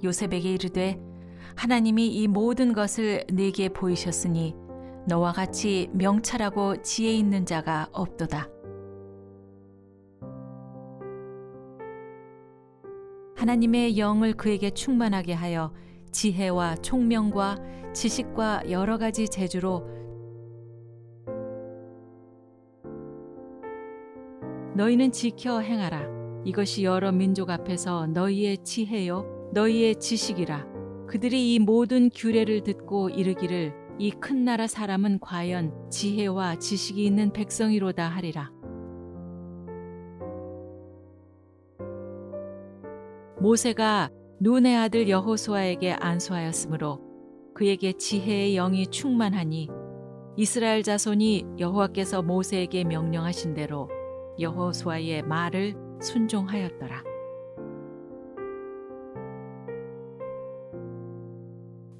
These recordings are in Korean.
요셉에게 이르되 하나님이 이 모든 것을 내게 보이셨으니 너와 같이 명철하고 지혜 있는 자가 없도다. 하나님의 영을 그에게 충만하게 하여 지혜와 총명과 지식과 여러 가지 재주로 너희는 지켜 행하라. 이것이 여러 민족 앞에서 너희의 지혜요 너희의 지식이라. 그들이 이 모든 규례를 듣고 이르기를 이 큰 나라 사람은 과연 지혜와 지식이 있는 백성이로다 하리라. 모세가 눈의 아들 여호수아에게 안수하였으므로 그에게 지혜의 영이 충만하니 이스라엘 자손이 여호와께서 모세에게 명령하신 대로 여호수아의 말을 순종하였더라.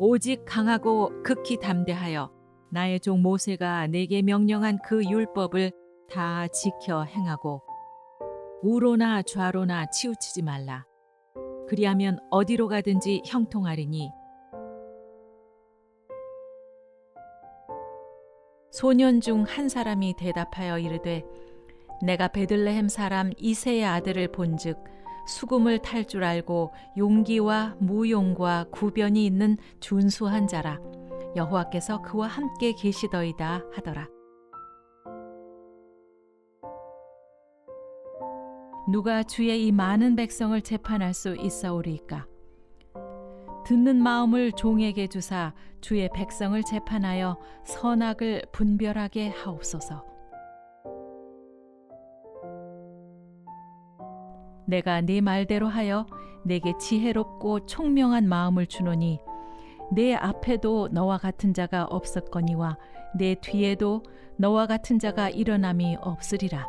오직 강하고 극히 담대하여 나의 종 모세가 내게 명령한 그 율법을 다 지켜 행하고 우로나 좌로나 치우치지 말라. 그리하면 어디로 가든지 형통하리니. 소년 중 한 사람이 대답하여 이르되 내가 베들레헴 사람 이새의 아들을 본즉 수금을 탈 줄 알고 용기와 무용과 구변이 있는 준수한 자라. 여호와께서 그와 함께 계시더이다 하더라. 누가 주의 이 많은 백성을 재판할 수 있사오리이까? 듣는 마음을 종에게 주사 주의 백성을 재판하여 선악을 분별하게 하옵소서. 내가 네 말대로 하여 내게 지혜롭고 총명한 마음을 주노니 내 앞에도 너와 같은 자가 없었거니와 내 뒤에도 너와 같은 자가 일어남이 없으리라.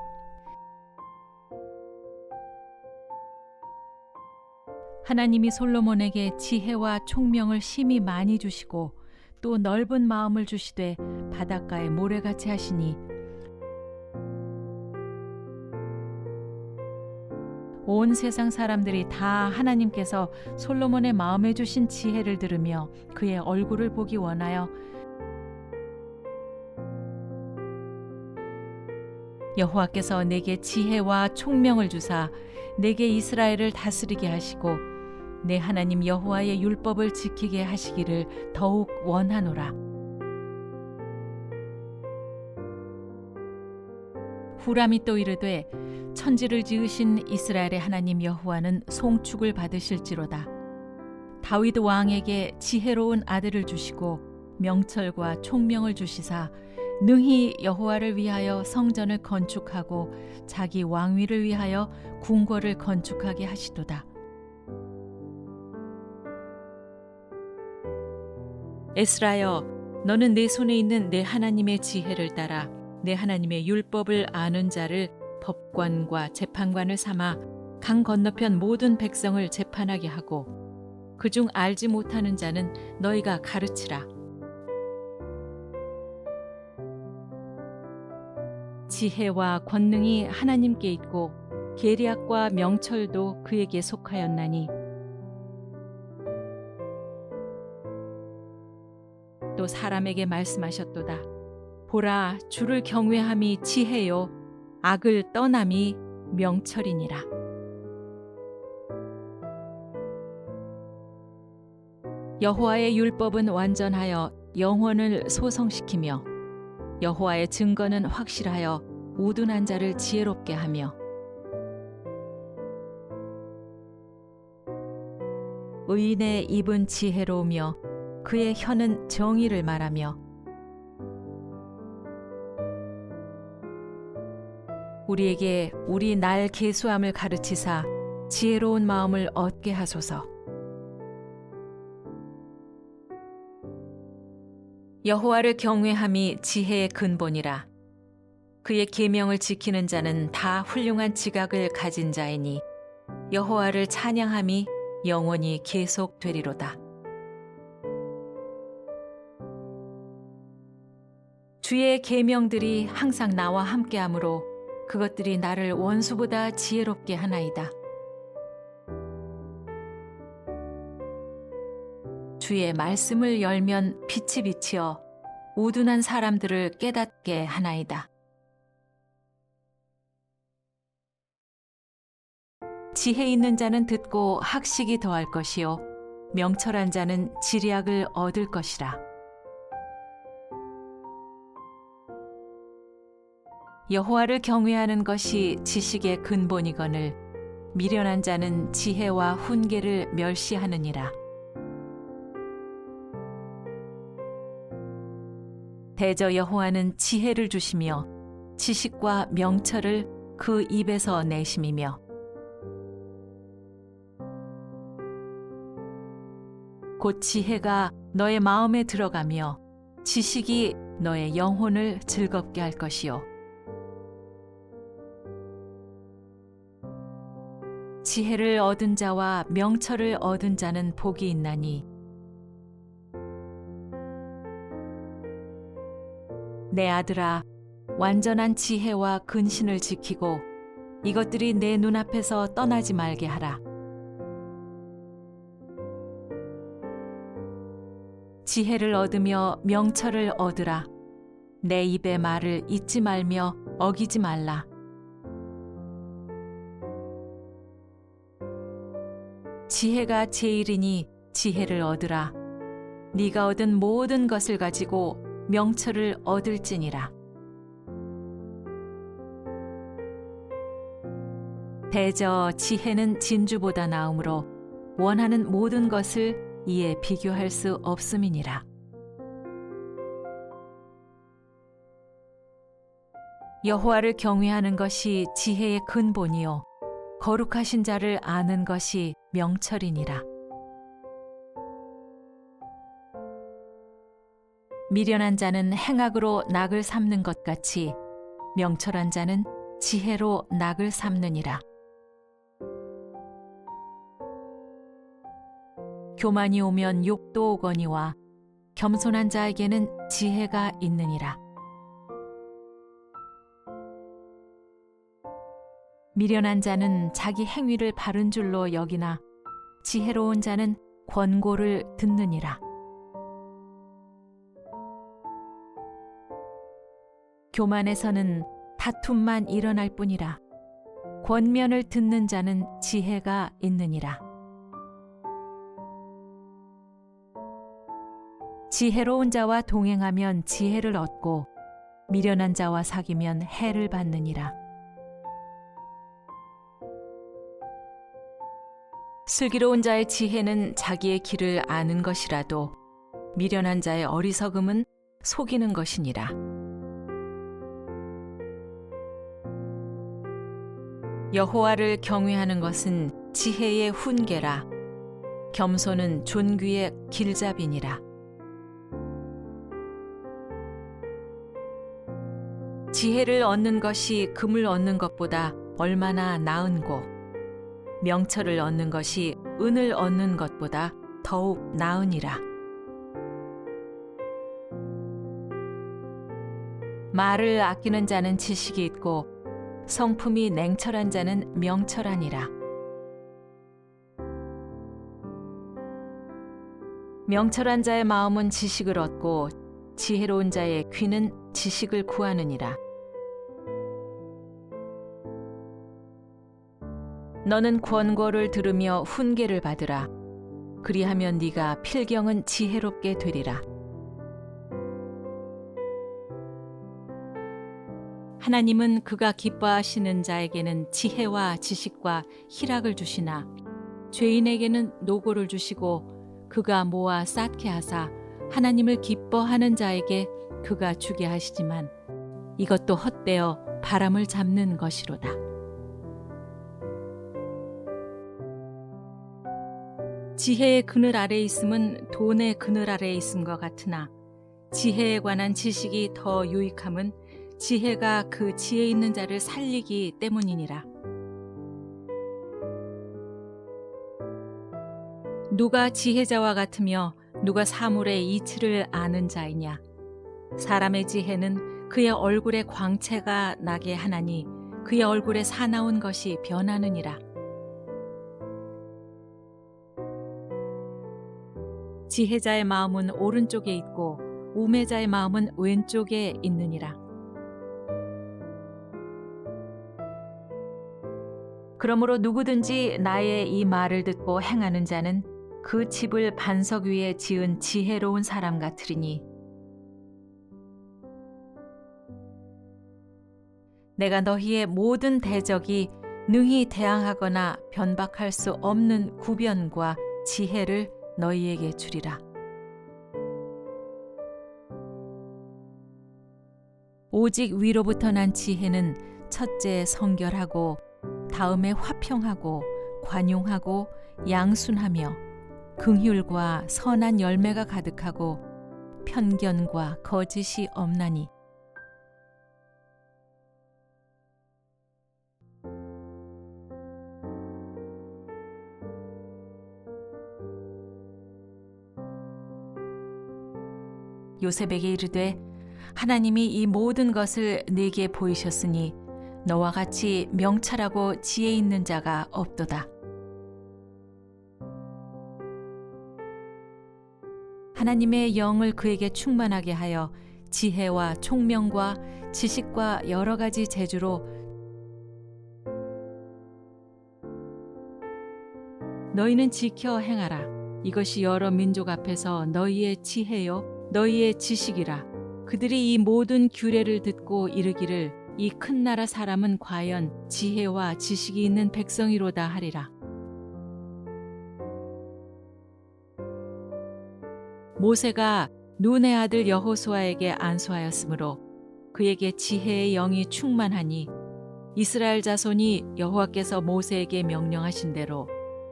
하나님이 솔로몬에게 지혜와 총명을 심히 많이 주시고 또 넓은 마음을 주시되 바닷가에 모래같이 하시니 온 세상 사람들이 다 하나님께서 솔로몬의 마음에 주신 지혜를 들으며 그의 얼굴을 보기 원하여 여호와께서 내게 지혜와 총명을 주사 내게 이스라엘을 다스리게 하시고 내 하나님 여호와의 율법을 지키게 하시기를 더욱 원하노라. 후람이 또 이르되 천지를 지으신 이스라엘의 하나님 여호와는 송축을 받으실지로다. 다윗 왕에게 지혜로운 아들을 주시고 명철과 총명을 주시사 능히 여호와를 위하여 성전을 건축하고 자기 왕위를 위하여 궁궐을 건축하게 하시도다. 에스라여, 너는 내 손에 있는 내 하나님의 지혜를 따라 내 하나님의 율법을 아는 자를 법관과 재판관을 삼아 강 건너편 모든 백성을 재판하게 하고 그중 알지 못하는 자는 너희가 가르치라. 지혜와 권능이 하나님께 있고 계리학과 명철도 그에게 속하였나니 또 사람에게 말씀하셨도다. 보라, 주를 경외함이 지혜요 악을 떠남이 명철이니라. 여호와의 율법은 완전하여 영혼을 소성시키며 여호와의 증거는 확실하여 우둔한 자를 지혜롭게 하며 의인의 입은 지혜로우며 그의 혀는 정의를 말하며 우리에게 우리 날 계수함을 가르치사 지혜로운 마음을 얻게 하소서. 여호와를 경외함이 지혜의 근본이라. 그의 계명을 지키는 자는 다 훌륭한 지각을 가진 자이니 여호와를 찬양함이 영원히 계속되리로다. 주의 계명들이 항상 나와 함께하므로 그것들이 나를 원수보다 지혜롭게 하나이다. 주의 말씀을 열면 빛이 비치어 우둔한 사람들을 깨닫게 하나이다. 지혜 있는 자는 듣고 학식이 더할 것이요 명철한 자는 지략을 얻을 것이라. 여호와를 경외하는 것이 지식의 근본이거늘 미련한 자는 지혜와 훈계를 멸시하느니라. 대저 여호와는 지혜를 주시며 지식과 명철을 그 입에서 내심이며 곧 지혜가 너의 마음에 들어가며 지식이 너의 영혼을 즐겁게 할 것이요 지혜를 얻은 자와 명철을 얻은 자는 복이 있나니 내 아들아 완전한 지혜와 근신을 지키고 이것들이 내 눈앞에서 떠나지 말게 하라. 지혜를 얻으며 명철을 얻으라. 내 입의 말을 잊지 말며 어기지 말라. 지혜가 제일이니 지혜를 얻으라. 네가 얻은 모든 것을 가지고 명철을 얻을지니라. 대저 지혜는 진주보다 나으므로 원하는 모든 것을 이에 비교할 수 없음이니라. 여호와를 경외하는 것이 지혜의 근본이요 거룩하신 자를 아는 것이 명철이니라. 미련한 자는 행악으로 낙을 삼는 것 같이 명철한 자는 지혜로 낙을 삼느니라. 교만이 오면 욕도 오거니와 겸손한 자에게는 지혜가 있느니라. 미련한 자는 자기 행위를 바른 줄로 여기나 지혜로운 자는 권고를 듣느니라. 교만에서는 다툼만 일어날 뿐이라. 권면을 듣는 자는 지혜가 있느니라. 지혜로운 자와 동행하면 지혜를 얻고 미련한 자와 사귀면 해를 받느니라. 슬기로운 자의 지혜는 자기의 길을 아는 것이라도 미련한 자의 어리석음은 속이는 것이니라. 여호와를 경외하는 것은 지혜의 훈계라. 겸손은 존귀의 길잡이니라. 지혜를 얻는 것이 금을 얻는 것보다 얼마나 나은고 명철을 얻는 것이 은을 얻는 것보다 더욱 나으니라. 말을 아끼는 자는 지식이 있고 성품이 냉철한 자는 명철하니라. 명철한 자의 마음은 지식을 얻고 지혜로운 자의 귀는 지식을 구하느니라. 너는 권고를 들으며 훈계를 받으라. 그리하면 네가 필경은 지혜롭게 되리라. 하나님은 그가 기뻐하시는 자에게는 지혜와 지식과 희락을 주시나 죄인에게는 노고를 주시고 그가 모아 쌓게 하사 하나님을 기뻐하는 자에게 그가 주게 하시지만 이것도 헛되어 바람을 잡는 것이로다. 지혜의 그늘 아래 있음은 돈의 그늘 아래 있음과 같으나 지혜에 관한 지식이 더 유익함은 지혜가 그 지혜 있는 자를 살리기 때문이니라. 누가 지혜자와 같으며 누가 사물의 이치를 아는 자이냐. 사람의 지혜는 그의 얼굴에 광채가 나게 하나니 그의 얼굴에 사나운 것이 변하느니라. 지혜자의 마음은 오른쪽에 있고 우매자의 마음은 왼쪽에 있느니라. 그러므로 누구든지 나의 이 말을 듣고 행하는 자는 그 집을 반석 위에 지은 지혜로운 사람 같으리니 내가 너희의 모든 대적이 능히 대항하거나 변박할 수 없는 구변과 지혜를 너희에게 주리라. 오직 위로부터 난 지혜는 첫째 성결하고 다음에 화평하고 관용하고 양순하며 긍휼과 선한 열매가 가득하고 편견과 거짓이 없나니 요셉에게 이르되 하나님이 이 모든 것을 네게 보이셨으니 너와 같이 명철하고 지혜 있는 자가 없도다. 하나님의 영을 그에게 충만하게 하여 지혜와 총명과 지식과 여러 가지 재주로 너희는 지켜 행하라. 이것이 여러 민족 앞에서 너희의 지혜요 너희의 지식이라. 그들이 이 모든 규례를 듣고 이르기를 이 큰 나라 사람은 과연 지혜와 지식이 있는 백성이로다 하리라. 모세가 눈의 아들 여호수아에게 안수하였으므로 그에게 지혜의 영이 충만하니 이스라엘 자손이 여호와께서 모세에게 명령하신 대로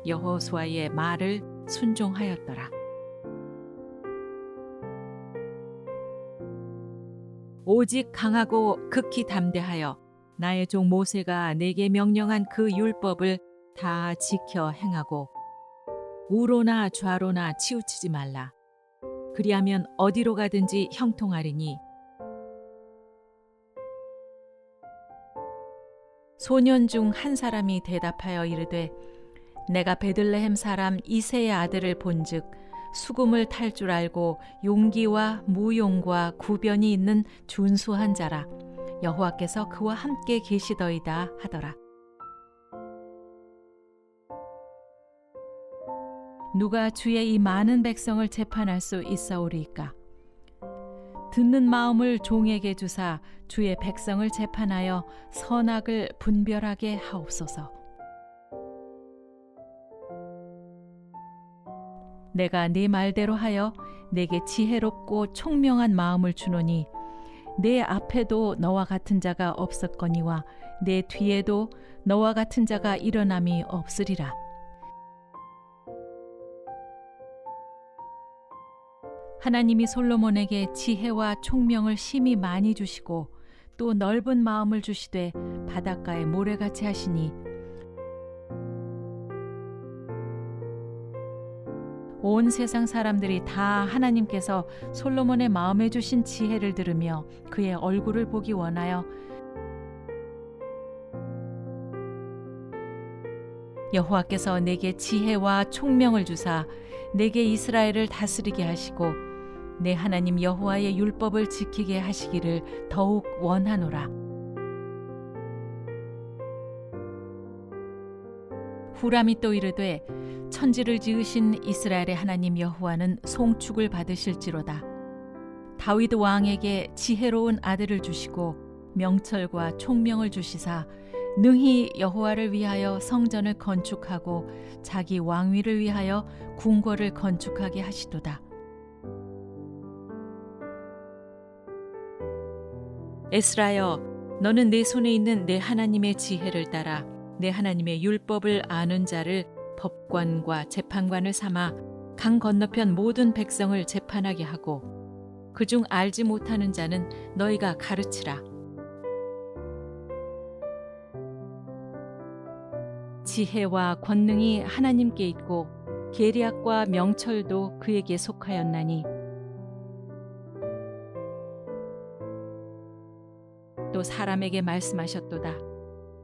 여호수아의 말을 순종하였더라. 오직 강하고 극히 담대하여 나의 종 모세가 내게 명령한 그 율법을 다 지켜 행하고 우로나 좌로나 치우치지 말라. 그리하면 어디로 가든지 형통하리니 소년 중 한 사람이 대답하여 이르되 내가 베들레헴 사람 이새의 아들을 본즉 수금을 탈 줄 알고 용기와 무용과 구변이 있는 준수한 자라. 여호와께서 그와 함께 계시더이다 하더라. 누가 주의 이 많은 백성을 재판할 수 있사오리이까? 듣는 마음을 종에게 주사 주의 백성을 재판하여 선악을 분별하게 하옵소서. 내가 네 말대로 하여 내게 지혜롭고 총명한 마음을 주노니 내 앞에도 너와 같은 자가 없었거니와 내 뒤에도 너와 같은 자가 일어남이 없으리라. 하나님이 솔로몬에게 지혜와 총명을 심히 많이 주시고 또 넓은 마음을 주시되 바닷가에 모래같이 하시니 온 세상 사람들이 다 하나님께서 솔로몬의 마음에 주신 지혜를 들으며 그의 얼굴을 보기 원하여 여호와께서 내게 지혜와 총명을 주사 내게 이스라엘을 다스리게 하시고 내 하나님 여호와의 율법을 지키게 하시기를 더욱 원하노라. 후람이 또 이르되 천지를 지으신 이스라엘의 하나님 여호와는 송축을 받으실지로다. 다윗 왕에게 지혜로운 아들을 주시고 명철과 총명을 주시사 능히 여호와를 위하여 성전을 건축하고 자기 왕위를 위하여 궁궐을 건축하게 하시도다. 에스라여, 너는 내 손에 있는 내 하나님의 지혜를 따라 내 하나님의 율법을 아는 자를 법관과 재판관을 삼아 강 건너편 모든 백성을 재판하게 하고 그중 알지 못하는 자는 너희가 가르치라. 지혜와 권능이 하나님께 있고 계리학과 명철도 그에게 속하였나니 또 사람에게 말씀하셨도다.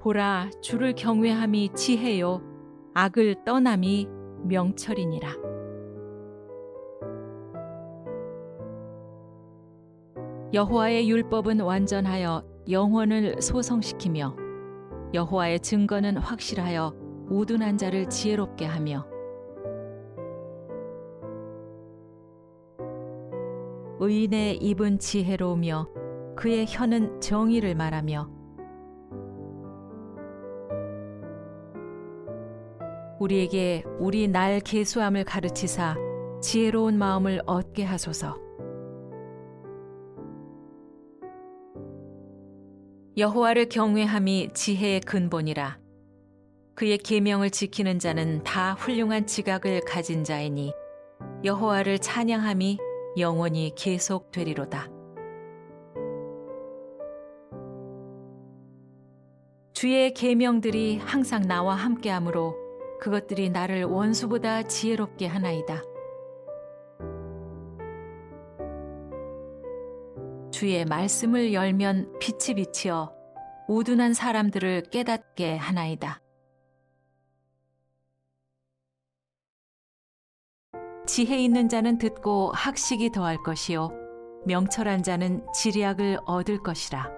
보라, 주를 경외함이 지혜요 악을 떠남이 명철이니라. 여호와의 율법은 완전하여 영혼을 소성시키며 여호와의 증거는 확실하여 우둔한 자를 지혜롭게 하며 의인의 입은 지혜로우며 그의 혀는 정의를 말하며 우리에게 우리 날 계수함을 가르치사 지혜로운 마음을 얻게 하소서. 여호와를 경외함이 지혜의 근본이라. 그의 계명을 지키는 자는 다 훌륭한 지각을 가진 자이니 여호와를 찬양함이 영원히 계속되리로다. 주의 계명들이 항상 나와 함께하므로 그것들이 나를 원수보다 지혜롭게 하나이다. 주의 말씀을 열면 빛이 비치어 우둔한 사람들을 깨닫게 하나이다. 지혜 있는 자는 듣고 학식이 더할 것이요 명철한 자는 지략을 얻을 것이라.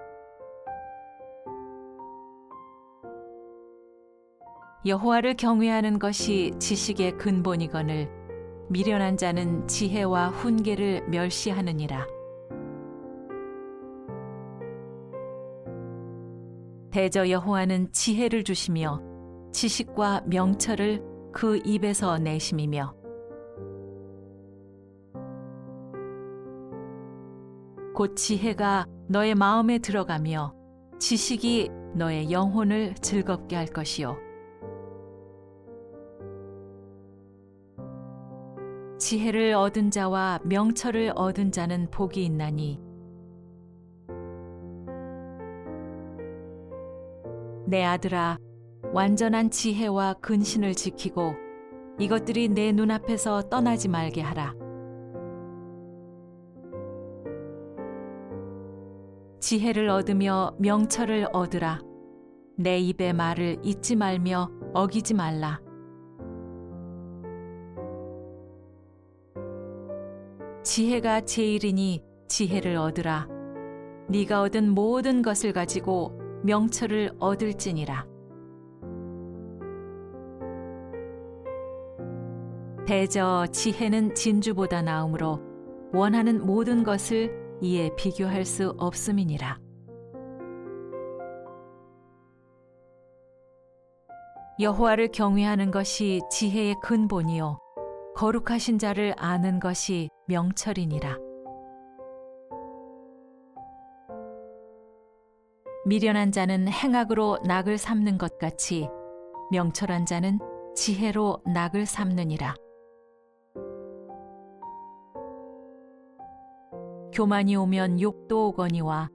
여호와를 경외하는 것이 지식의 근본이거늘 미련한 자는 지혜와 훈계를 멸시하느니라. 대저 여호와는 지혜를 주시며 지식과 명철을 그 입에서 내심이며 곧 지혜가 너의 마음에 들어가며 지식이 너의 영혼을 즐겁게 할 것이요 지혜를 얻은 자와 명철을 얻은 자는 복이 있나니 내 아들아 완전한 지혜와 근신을 지키고 이것들이 내 눈앞에서 떠나지 말게 하라. 지혜를 얻으며 명철을 얻으라. 내 입의 말을 잊지 말며 어기지 말라. 지혜가 제일이니 지혜를 얻으라. 네가 얻은 모든 것을 가지고 명철을 얻을지니라. 대저 지혜는 진주보다 나으므로 원하는 모든 것을 이에 비교할 수 없음이니라. 여호와를 경외하는 것이 지혜의 근본이요 거룩하신 자를 아는 것이 명철이니라. 미련한 자는 행악으로 낙을 삼는 것 같이 명철한 자는 지혜로 낙을 삼느니라. 교만이 오면 욕도 오거니와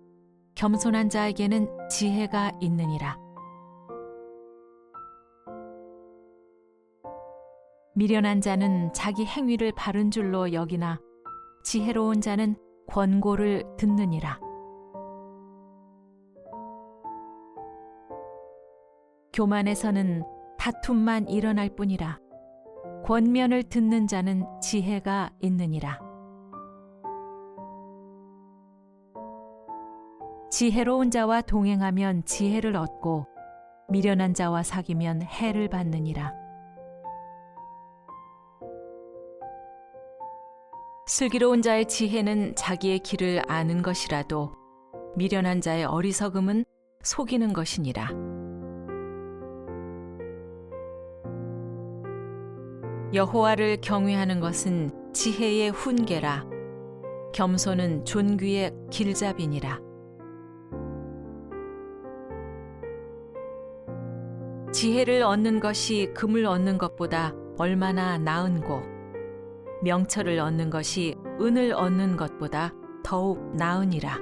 겸손한 자에게는 지혜가 있느니라. 미련한 자는 자기 행위를 바른 줄로 여기나 지혜로운 자는 권고를 듣느니라. 교만에서는 다툼만 일어날 뿐이라. 권면을 듣는 자는 지혜가 있느니라. 지혜로운 자와 동행하면 지혜를 얻고 미련한 자와 사귀면 해를 받느니라. 슬기로운 자의 지혜는 자기의 길을 아는 것이라도 미련한 자의 어리석음은 속이는 것이니라. 여호와를 경외하는 것은 지혜의 훈계라. 겸손은 존귀의 길잡이니라. 지혜를 얻는 것이 금을 얻는 것보다 얼마나 나은고 명철을 얻는 것이 은을 얻는 것보다 더욱 나으니라.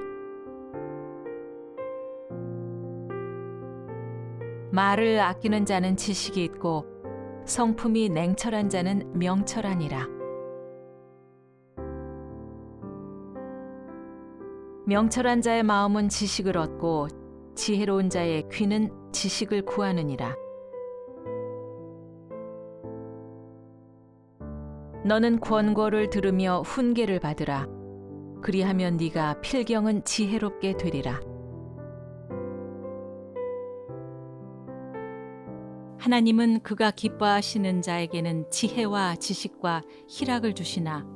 말을 아끼는 자는 지식이 있고 성품이 냉철한 자는 명철하니라. 명철한 자의 마음은 지식을 얻고 지혜로운 자의 귀는 지식을 구하느니라. 너는 권고를 들으며 훈계를 받으라. 그리하면 네가 필경은 지혜롭게 되리라. 하나님은 그가 기뻐하시는 자에게는 지혜와 지식과 희락을 주시나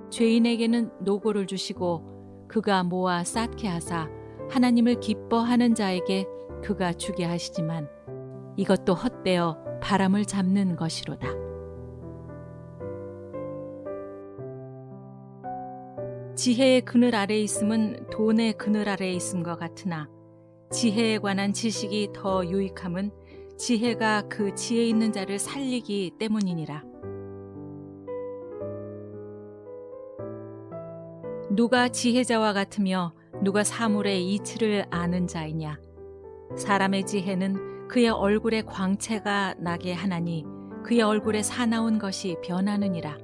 죄인에게는 노고를 주시고 그가 모아 쌓게 하사 하나님을 기뻐하는 자에게 그가 주게 하시지만 이것도 헛되어 바람을 잡는 것이로다. 지혜의 그늘 아래에 있음은 돈의 그늘 아래에 있음과 같으나 지혜에 관한 지식이 더 유익함은 지혜가 그 지혜 있는 자를 살리기 때문이니라. 누가 지혜자와 같으며 누가 사물의 이치를 아는 자이냐? 사람의 지혜는 그의 얼굴에 광채가 나게 하나니 그의 얼굴에 사나운 것이 변하느니라.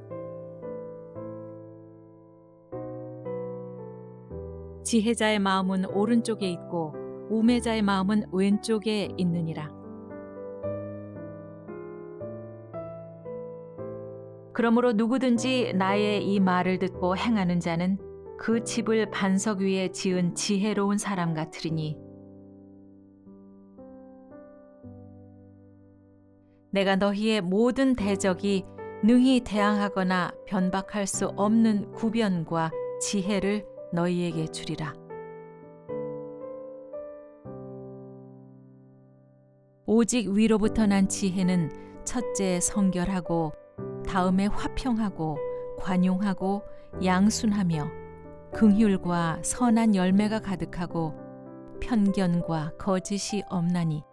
지혜자의 마음은 오른쪽에 있고 우매자의 마음은 왼쪽에 있느니라. 그러므로 누구든지 나의 이 말을 듣고 행하는 자는 그 집을 반석 위에 지은 지혜로운 사람 같으리니 내가 너희의 모든 대적이 능히 대항하거나 변박할 수 없는 구변과 지혜를 너희에게 주리라. 오직 위로부터 난 지혜는 첫째 성결하고 다음에 화평하고 관용하고 양순하며 긍휼과 선한 열매가 가득하고 편견과 거짓이 없나니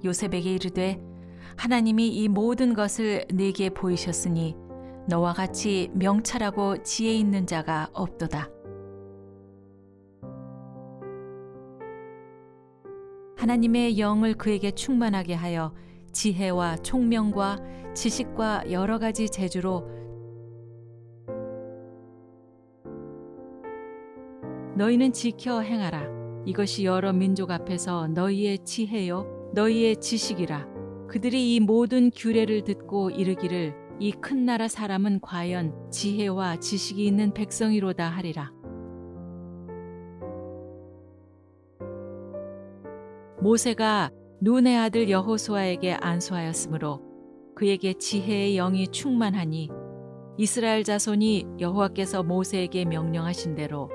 요셉에게 이르되 하나님이 이 모든 것을 네게 보이셨으니 너와 같이 명철하고 지혜 있는 자가 없도다. 하나님의 영을 그에게 충만하게 하여 지혜와 총명과 지식과 여러 가지 재주로 너희는 지켜 행하라. 이것이 여러 민족 앞에서 너희의 지혜요 너희의 지식이라. 그들이 이 모든 규례를 듣고 이르기를 이 큰 나라 사람은 과연 지혜와 지식이 있는 백성이로다 하리라. 모세가 눈의 아들 여호수아에게 안수하였으므로 그에게 지혜의 영이 충만하니 이스라엘 자손이 여호와께서 모세에게 명령하신 대로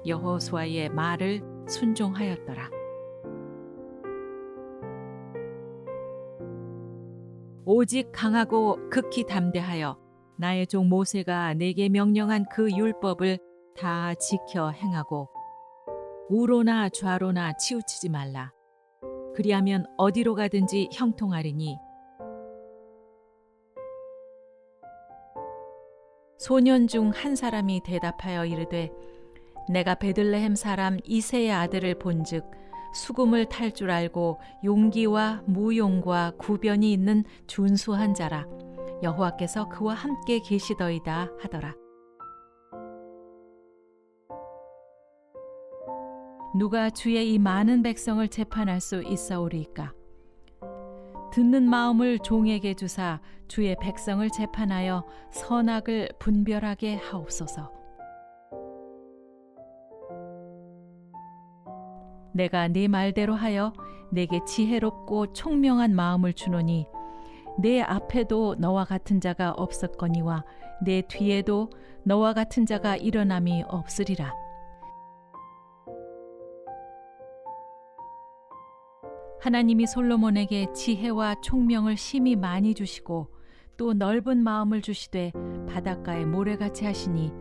여호수아의 말을 순종하였더라. 오직 강하고 극히 담대하여 나의 종 모세가 내게 명령한 그 율법을 다 지켜 행하고 우로나 좌로나 치우치지 말라. 그리하면 어디로 가든지 형통하리니 소년 중 한 사람이 대답하여 이르되 내가 베들레헴 사람 이새의 아들을 본즉 수금을 탈 줄 알고 용기와 무용과 구변이 있는 준수한 자라. 여호와께서 그와 함께 계시더이다 하더라. 누가 주의 이 많은 백성을 재판할 수 있사오리이까? 듣는 마음을 종에게 주사 주의 백성을 재판하여 선악을 분별하게 하옵소서. 내가 네 말대로 하여 내게 지혜롭고 총명한 마음을 주노니 내 앞에도 너와 같은 자가 없었거니와 내 뒤에도 너와 같은 자가 일어남이 없으리라. 하나님이 솔로몬에게 지혜와 총명을 심히 많이 주시고 또 넓은 마음을 주시되 바닷가에 모래같이 하시니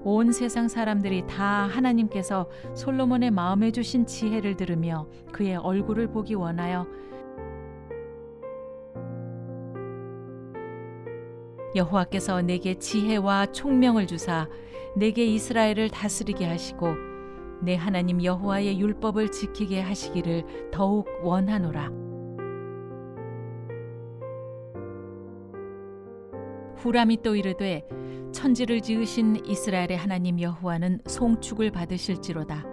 온 세상 사람들이 다 하나님께서 솔로몬의 마음에 주신 지혜를 들으며 그의 얼굴을 보기 원하여 여호와께서 내게 지혜와 총명을 주사 내게 이스라엘을 다스리게 하시고 내 하나님 여호와의 율법을 지키게 하시기를 더욱 원하노라. 후람이 또 이르되 천지를 지으신 이스라엘의 하나님 여호와는 송축을 받으실지로다.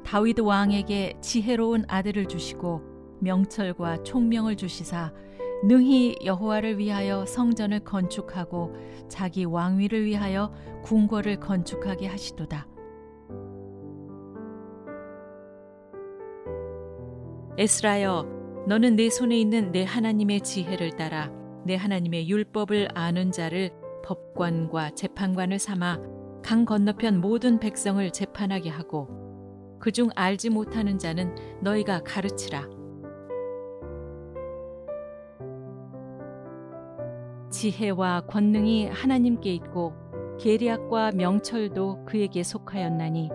다윗 왕에게 지혜로운 아들을 주시고 명철과 총명을 주시사 능히 여호와를 위하여 성전을 건축하고 자기 왕위를 위하여 궁궐을 건축하게 하시도다. 에스라여, 너는 내 손에 있는 내 하나님의 지혜를 따라 내 하나님의 율법을 아는 자를 법관과 재판관을 삼아 강 건너편 모든 백성을 재판하게 하고 그중 알지 못하는 자는 너희가 가르치라. 지혜와 권능이 하나님께 있고 계리학과 명철도 그에게 속하였나니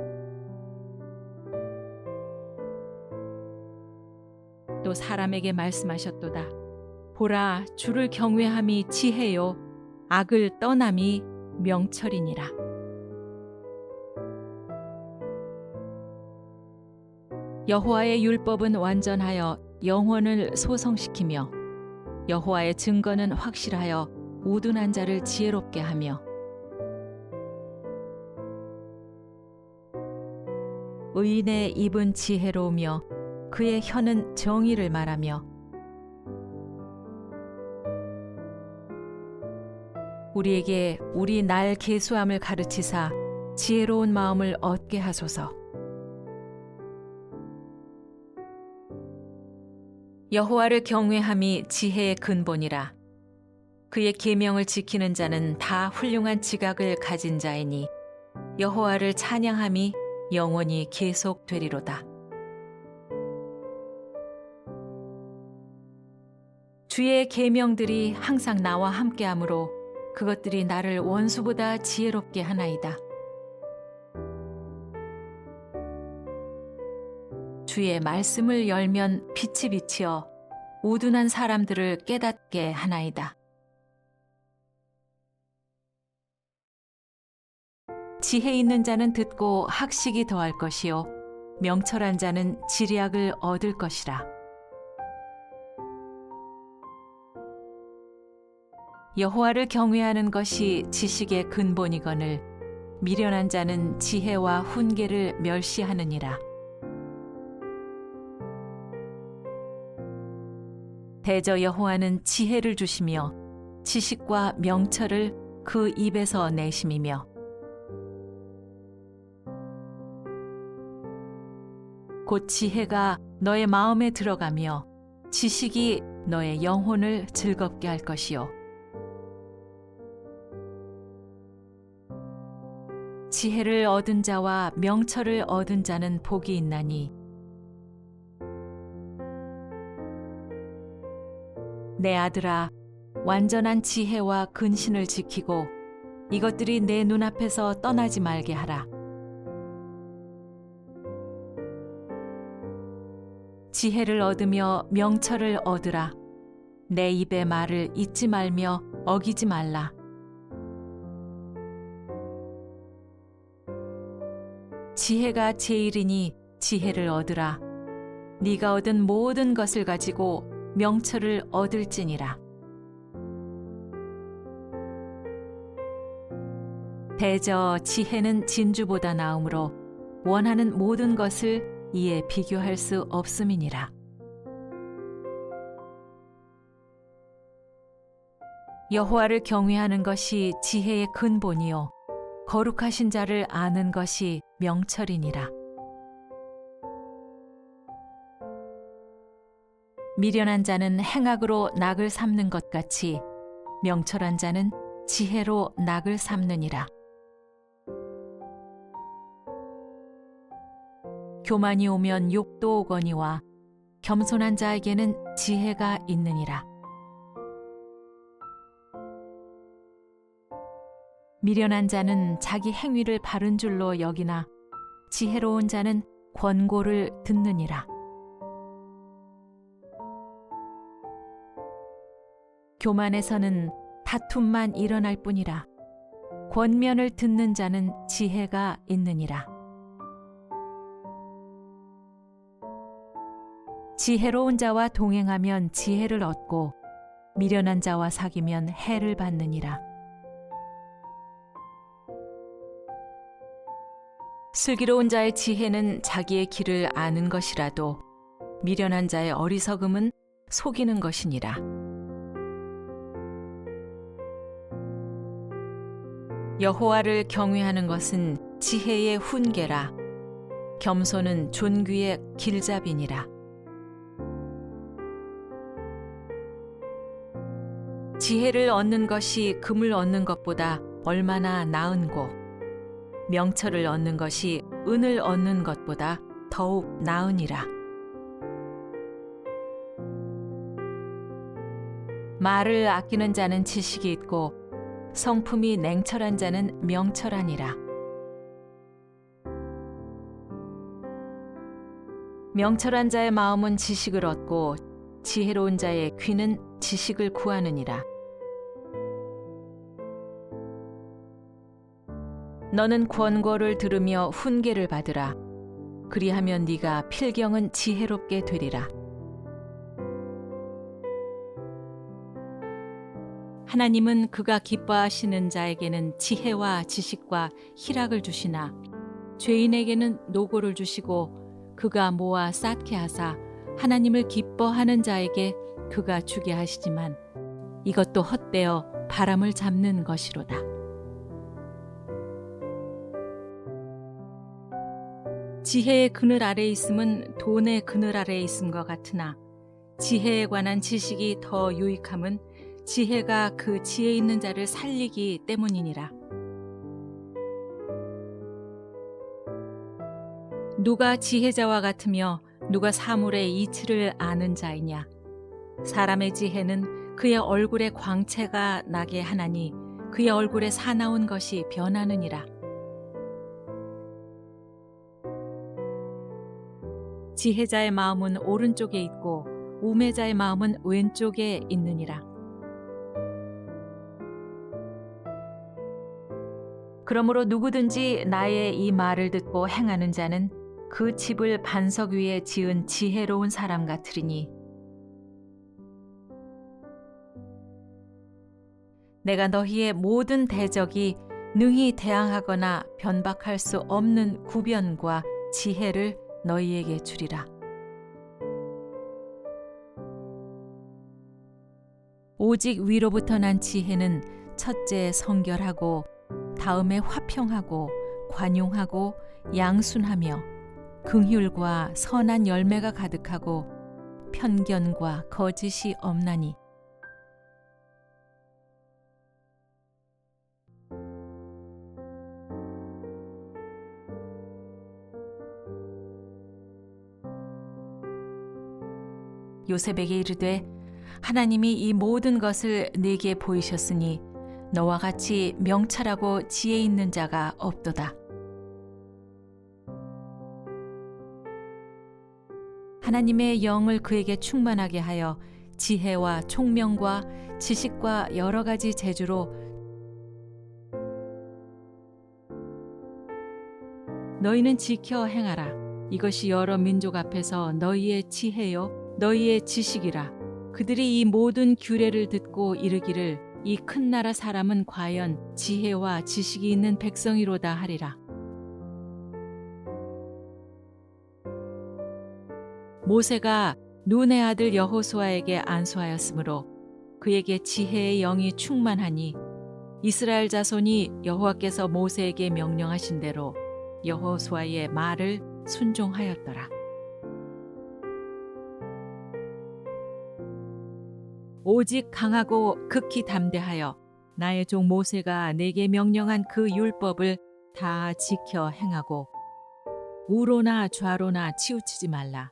또 사람에게 말씀하셨도다. 보라, 주를 경외함이 지혜요 악을 떠남이 명철이니라. 여호와의 율법은 완전하여 영혼을 소성시키며 여호와의 증거는 확실하여 우둔한 자를 지혜롭게 하며 의인의 입은 지혜로우며 그의 혀는 정의를 말하며 우리에게 우리 날 계수함을 가르치사 지혜로운 마음을 얻게 하소서. 여호와를 경외함이 지혜의 근본이라. 그의 계명을 지키는 자는 다 훌륭한 지각을 가진 자이니 여호와를 찬양함이 영원히 계속되리로다. 주의 계명들이 항상 나와 함께하므로 그것들이 나를 원수보다 지혜롭게 하나이다. 주의 말씀을 열면 빛이 비치어 우둔한 사람들을 깨닫게 하나이다. 지혜 있는 자는 듣고 학식이 더할 것이요 명철한 자는 지리학을 얻을 것이라. 여호와를 경외하는 것이 지식의 근본이거늘 미련한 자는 지혜와 훈계를 멸시하느니라. 대저 여호와는 지혜를 주시며 지식과 명철을 그 입에서 내심이며 곧 지혜가 너의 마음에 들어가며 지식이 너의 영혼을 즐겁게 할 것이요 지혜를 얻은 자와 명철을 얻은 자는 복이 있나니 내 아들아 완전한 지혜와 근신을 지키고 이것들이 내 눈앞에서 떠나지 말게 하라. 지혜를 얻으며 명철을 얻으라. 내 입의 말을 잊지 말며 어기지 말라. 지혜가 제일이니 지혜를 얻으라. 네가 얻은 모든 것을 가지고 명철을 얻을지니라. 대저 지혜는 진주보다 나으므로 원하는 모든 것을 이에 비교할 수 없음이니라. 여호와를 경외하는 것이 지혜의 근본이요 거룩하신 자를 아는 것이 명철이니라. 미련한 자는 행악으로 낙을 삼는 것 같이 명철한 자는 지혜로 낙을 삼느니라. 교만이 오면 욕도 오거니와 겸손한 자에게는 지혜가 있느니라. 미련한 자는 자기 행위를 바른 줄로 여기나 지혜로운 자는 권고를 듣느니라. 교만에서는 다툼만 일어날 뿐이라. 권면을 듣는 자는 지혜가 있느니라. 지혜로운 자와 동행하면 지혜를 얻고 미련한 자와 사귀면 해를 받느니라. 슬기로운 자의 지혜는 자기의 길을 아는 것이라도 미련한 자의 어리석음은 속이는 것이니라. 여호와를 경외하는 것은 지혜의 훈계라. 겸손은 존귀의 길잡이니라. 지혜를 얻는 것이 금을 얻는 것보다 얼마나 나은고, 명철을 얻는 것이 은을 얻는 것보다 더욱 나으니라. 말을 아끼는 자는 지식이 있고 성품이 냉철한 자는 명철하니라. 명철한 자의 마음은 지식을 얻고 지혜로운 자의 귀는 지식을 구하느니라. 너는 권고를 들으며 훈계를 받으라. 그리하면 네가 필경은 지혜롭게 되리라. 하나님은 그가 기뻐하시는 자에게는 지혜와 지식과 희락을 주시나 죄인에게는 노고를 주시고 그가 모아 쌓게 하사 하나님을 기뻐하는 자에게 그가 주게 하시지만 이것도 헛되어 바람을 잡는 것이로다. 지혜의 그늘 아래에 있음은 돈의 그늘 아래에 있음과 같으나 지혜에 관한 지식이 더 유익함은 지혜가 그 지혜 있는 자를 살리기 때문이니라. 누가 지혜자와 같으며 누가 사물의 이치를 아는 자이냐? 사람의 지혜는 그의 얼굴에 광채가 나게 하나니 그의 얼굴에 사나운 것이 변하느니라. 지혜자의 마음은 오른쪽에 있고 우매자의 마음은 왼쪽에 있느니라. 그러므로 누구든지 나의 이 말을 듣고 행하는 자는 그 집을 반석 위에 지은 지혜로운 사람 같으리니 내가 너희의 모든 대적이 능히 대항하거나 변박할 수 없는 구변과 지혜를 너희에게 주리라. 오직 위로부터 난 지혜는 첫째 성결하고 다음에 화평하고 관용하고 양순하며 긍휼과 선한 열매가 가득하고 편견과 거짓이 없나니 요셉에게 이르되 하나님이 이 모든 것을 네게 보이셨으니 너와 같이 명철하고 지혜 있는 자가 없도다. 하나님의 영을 그에게 충만하게 하여 지혜와 총명과 지식과 여러 가지 재주로 너희는 지켜 행하라. 이것이 여러 민족 앞에서 너희의 지혜요 너희의 지식이라. 그들이 이 모든 규례를 듣고 이르기를 이 큰 나라 사람은 과연 지혜와 지식이 있는 백성이로다 하리라. 모세가 눈의 아들 여호수아에게 안수하였으므로 그에게 지혜의 영이 충만하니 이스라엘 자손이 여호와께서 모세에게 명령하신 대로 여호수아의 말을 순종하였더라. 오직 강하고 극히 담대하여 나의 종 모세가 내게 명령한 그 율법을 다 지켜 행하고 우로나 좌로나 치우치지 말라.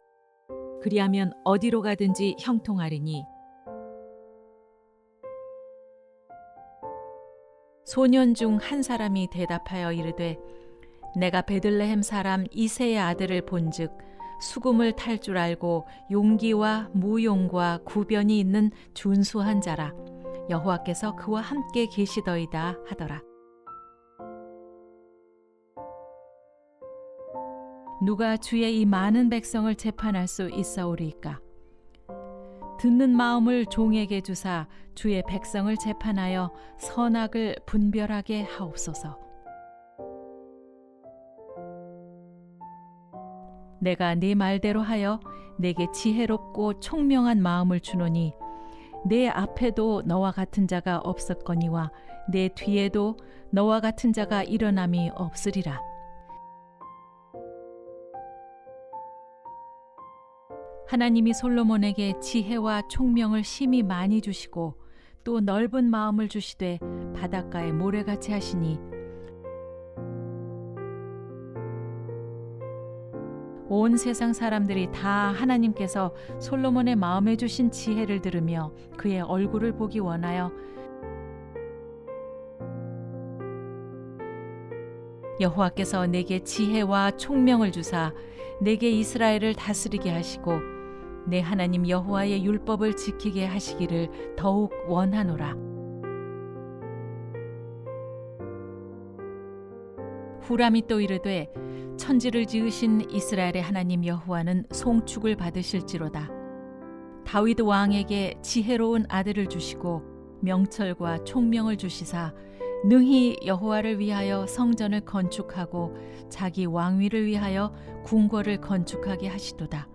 그리하면 어디로 가든지 형통하리니 소년 중 한 사람이 대답하여 이르되 내가 베들레헴 사람 이새의 아들을 본즉 수금을 탈 줄 알고 용기와 무용과 구변이 있는 준수한 자라. 여호와께서 그와 함께 계시더이다 하더라. 누가 주의 이 많은 백성을 재판할 수 있사오리이까? 듣는 마음을 종에게 주사 주의 백성을 재판하여 선악을 분별하게 하옵소서. 내가 네 말대로 하여 내게 지혜롭고 총명한 마음을 주노니 내 앞에도 너와 같은 자가 없었거니와 내 뒤에도 너와 같은 자가 일어남이 없으리라. 하나님이 솔로몬에게 지혜와 총명을 심히 많이 주시고 또 넓은 마음을 주시되 바닷가에 모래같이 하시니 온 세상 사람들이 다 하나님께서 솔로몬의 마음에 주신 지혜를 들으며 그의 얼굴을 보기 원하여 여호와께서 내게 지혜와 총명을 주사 내게 이스라엘을 다스리게 하시고 내 하나님 여호와의 율법을 지키게 하시기를 더욱 원하노라. 후람이 또 이르되 천지를 지으신 이스라엘의 하나님 여호와는 송축을 받으실지로다. 다윗 왕에게 지혜로운 아들을 주시고 명철과 총명을 주시사 능히 여호와를 위하여 성전을 건축하고 자기 왕위를 위하여 궁궐을 건축하게 하시도다.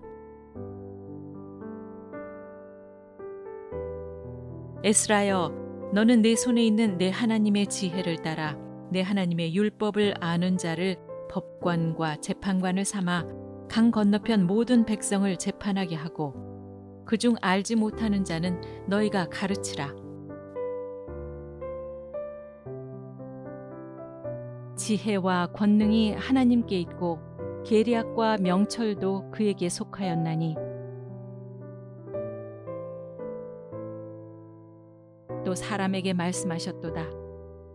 에스라여, 너는 내 손에 있는 내 하나님의 지혜를 따라 내 하나님의 율법을 아는 자를 법관과 재판관을 삼아 강 건너편 모든 백성을 재판하게 하고 그중 알지 못하는 자는 너희가 가르치라. 지혜와 권능이 하나님께 있고 계리학과 명철도 그에게 속하였나니 또 사람에게 말씀하셨도다.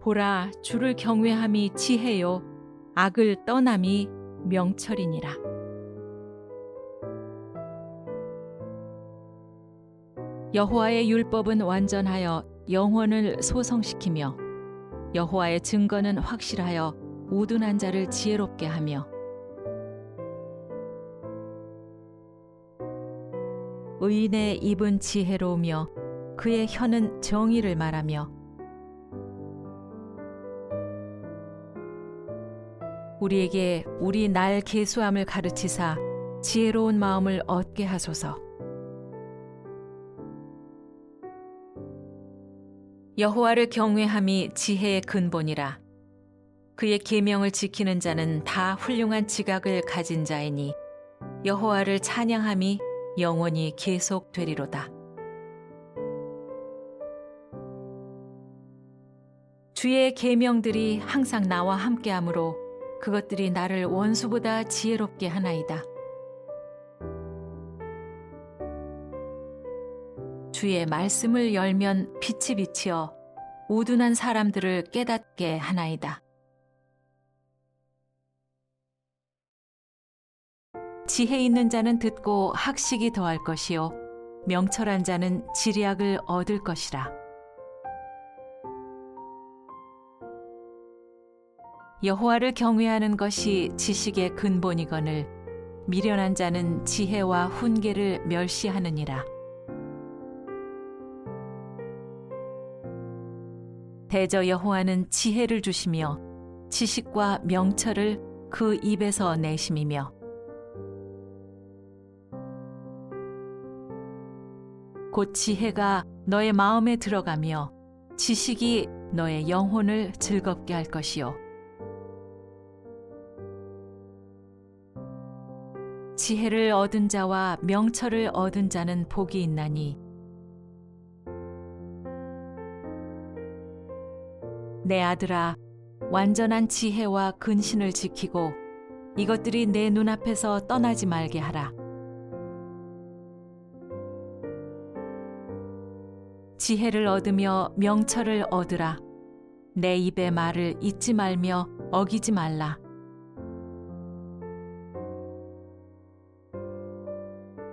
보라, 주를 경외함이 지혜요 악을 떠남이 명철이니라. 여호와의 율법은 완전하여 영혼을 소성시키며 여호와의 증거는 확실하여 우둔한 자를 지혜롭게 하며 의인의 입은 지혜로우며 그의 혀는 정의를 말하며 우리에게 우리 날 계수함을 가르치사 지혜로운 마음을 얻게 하소서. 여호와를 경외함이 지혜의 근본이라. 그의 계명을 지키는 자는 다 훌륭한 지각을 가진 자이니 여호와를 찬양함이 영원히 계속되리로다. 주의 계명들이 항상 나와 함께하므로 그것들이 나를 원수보다 지혜롭게 하나이다. 주의 말씀을 열면 빛이 비치어 우둔한 사람들을 깨닫게 하나이다. 지혜 있는 자는 듣고 학식이 더할 것이요 명철한 자는 지략을 얻을 것이라. 여호와를 경외하는 것이 지식의 근본이거늘 미련한 자는 지혜와 훈계를 멸시하느니라. 대저 여호와는 지혜를 주시며 지식과 명철을 그 입에서 내심이며 곧 지혜가 너의 마음에 들어가며 지식이 너의 영혼을 즐겁게 할 것이요 지혜를 얻은 자와 명철을 얻은 자는 복이 있나니 내 아들아 완전한 지혜와 근신을 지키고 이것들이 내 눈앞에서 떠나지 말게 하라. 지혜를 얻으며 명철을 얻으라. 내 입의 말을 잊지 말며 어기지 말라.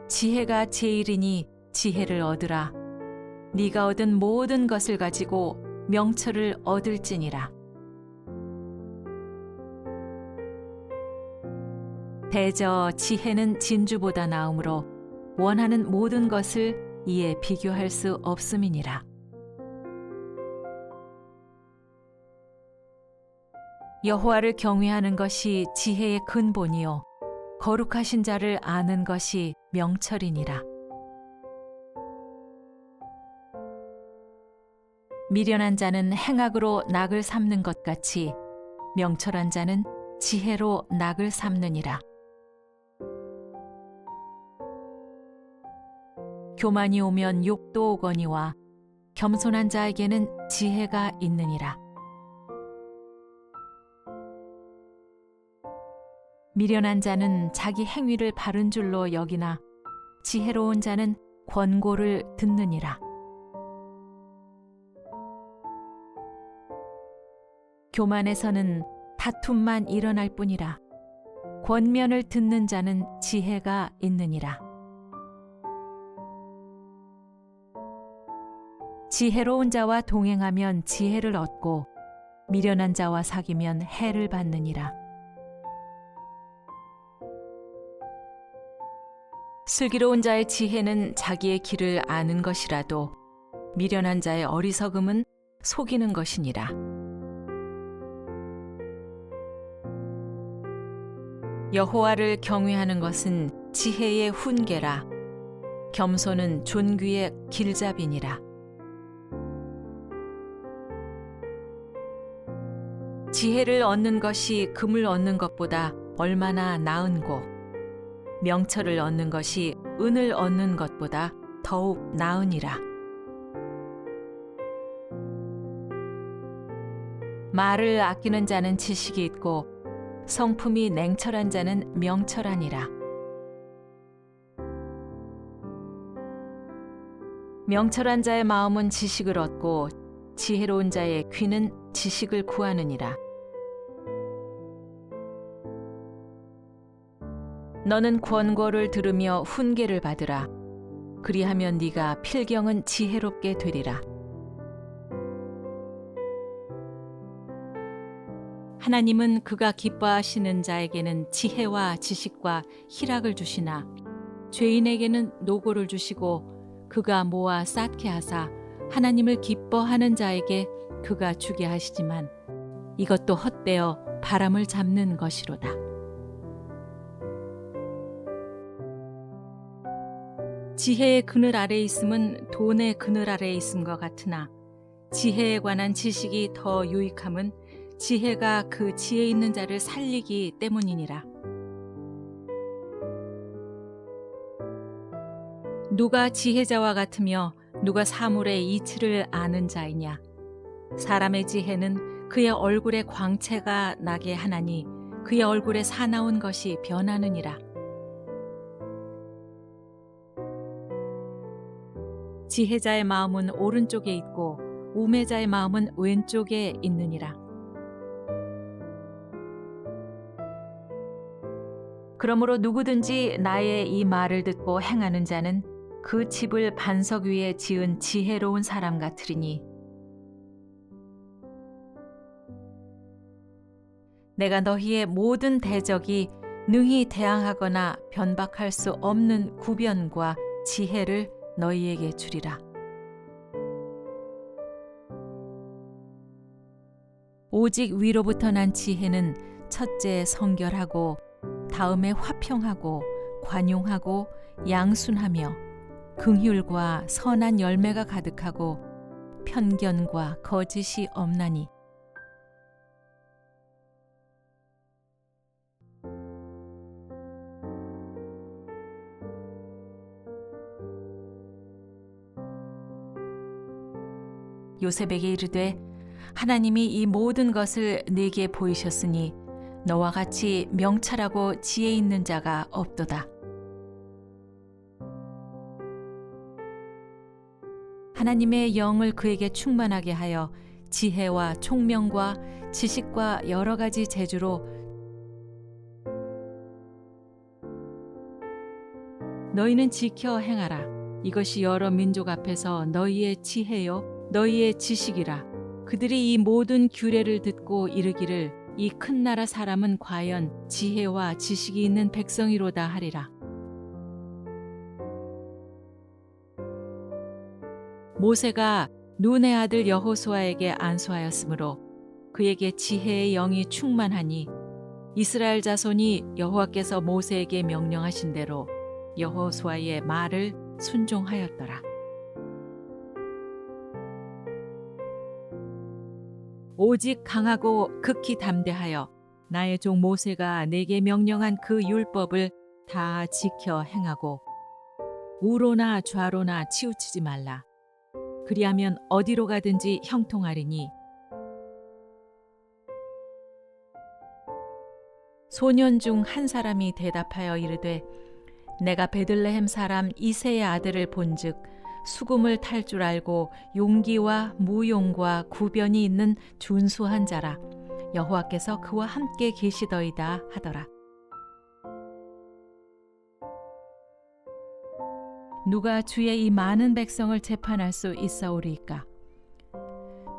지혜가 제일이니 지혜를 얻으라. 네가 얻은 모든 것을 가지고 명철을 얻을지니라. 대저 지혜는 진주보다 나으므로 원하는 모든 것을 이에 비교할 수 없음이니라. 여호와를 경외하는 것이 지혜의 근본이요 거룩하신 자를 아는 것이 명철이니라. 미련한 자는 행악으로 낙을 삼는 것 같이 명철한 자는 지혜로 낙을 삼느니라. 교만이 오면 욕도 오거니와 겸손한 자에게는 지혜가 있느니라. 미련한 자는 자기 행위를 바른 줄로 여기나 지혜로운 자는 권고를 듣느니라. 교만에서는 다툼만 일어날 뿐이라. 권면을 듣는 자는 지혜가 있느니라. 지혜로운 자와 동행하면 지혜를 얻고 미련한 자와 사귀면 해를 받느니라. 슬기로운 자의 지혜는 자기의 길을 아는 것이라도 미련한 자의 어리석음은 속이는 것이니라. 여호와를 경외하는 것은 지혜의 훈계라. 겸손은 존귀의 길잡이니라. 지혜를 얻는 것이 금을 얻는 것보다 얼마나 나은고 명철을 얻는 것이 은을 얻는 것보다 더욱 나으니라. 말을 아끼는 자는 지식이 있고 성품이 냉철한 자는 명철하니라. 명철한 자의 마음은 지식을 얻고 지혜로운 자의 귀는 지식을 구하느니라. 너는 권고를 들으며 훈계를 받으라. 그리하면 네가 필경은 지혜롭게 되리라. 하나님은 그가 기뻐하시는 자에게는 지혜와 지식과 희락을 주시나 죄인에게는 노고를 주시고 그가 모아 쌓게 하사 하나님을 기뻐하는 자에게 그가 주게 하시지만 이것도 헛되어 바람을 잡는 것이로다. 지혜의 그늘 아래에 있음은 돈의 그늘 아래에 있음과 같으나 지혜에 관한 지식이 더 유익함은 지혜가 그 지혜 있는 자를 살리기 때문이니라. 누가 지혜자와 같으며 누가 사물의 이치를 아는 자이냐. 사람의 지혜는 그의 얼굴에 광채가 나게 하나니 그의 얼굴에 사나운 것이 변하느니라. 지혜자의 마음은 오른쪽에 있고 우매자의 마음은 왼쪽에 있느니라. 그러므로 누구든지 나의 이 말을 듣고 행하는 자는 그 집을 반석 위에 지은 지혜로운 사람 같으리니 내가 너희의 모든 대적이 능히 대항하거나 변박할 수 없는 구변과 지혜를 너희에게 주리라. 오직 위로부터 난 지혜는 첫째 성결하고 다음에 화평하고 관용하고 양순하며 긍휼과 선한 열매가 가득하고 편견과 거짓이 없나니 요셉에게 이르되 하나님이 이 모든 것을 네게 보이셨으니 너와 같이 명철하고 지혜 있는 자가 없도다. 하나님의 영을 그에게 충만하게 하여 지혜와 총명과 지식과 여러 가지 재주로 너희는 지켜 행하라. 이것이 여러 민족 앞에서 너희의 지혜요 너희의 지식이라. 그들이 이 모든 규례를 듣고 이르기를 이 큰 나라 사람은 과연 지혜와 지식이 있는 백성이로다 하리라. 모세가 눈의 아들 여호수아에게 안수하였으므로 그에게 지혜의 영이 충만하니 이스라엘 자손이 여호와께서 모세에게 명령하신 대로 여호수아의 말을 순종하였더라. 오직 강하고 극히 담대하여 나의 종 모세가 내게 명령한 그 율법을 다 지켜 행하고 우로나 좌로나 치우치지 말라. 그리하면 어디로 가든지 형통하리니. 소년 중 한 사람이 대답하여 이르되 내가 베들레헴 사람 이새의 아들을 본즉 수금을 탈 줄 알고 용기와 무용과 구변이 있는 준수한 자라. 여호와께서 그와 함께 계시더이다 하더라. 누가 주의 이 많은 백성을 재판할 수 있사오리이까?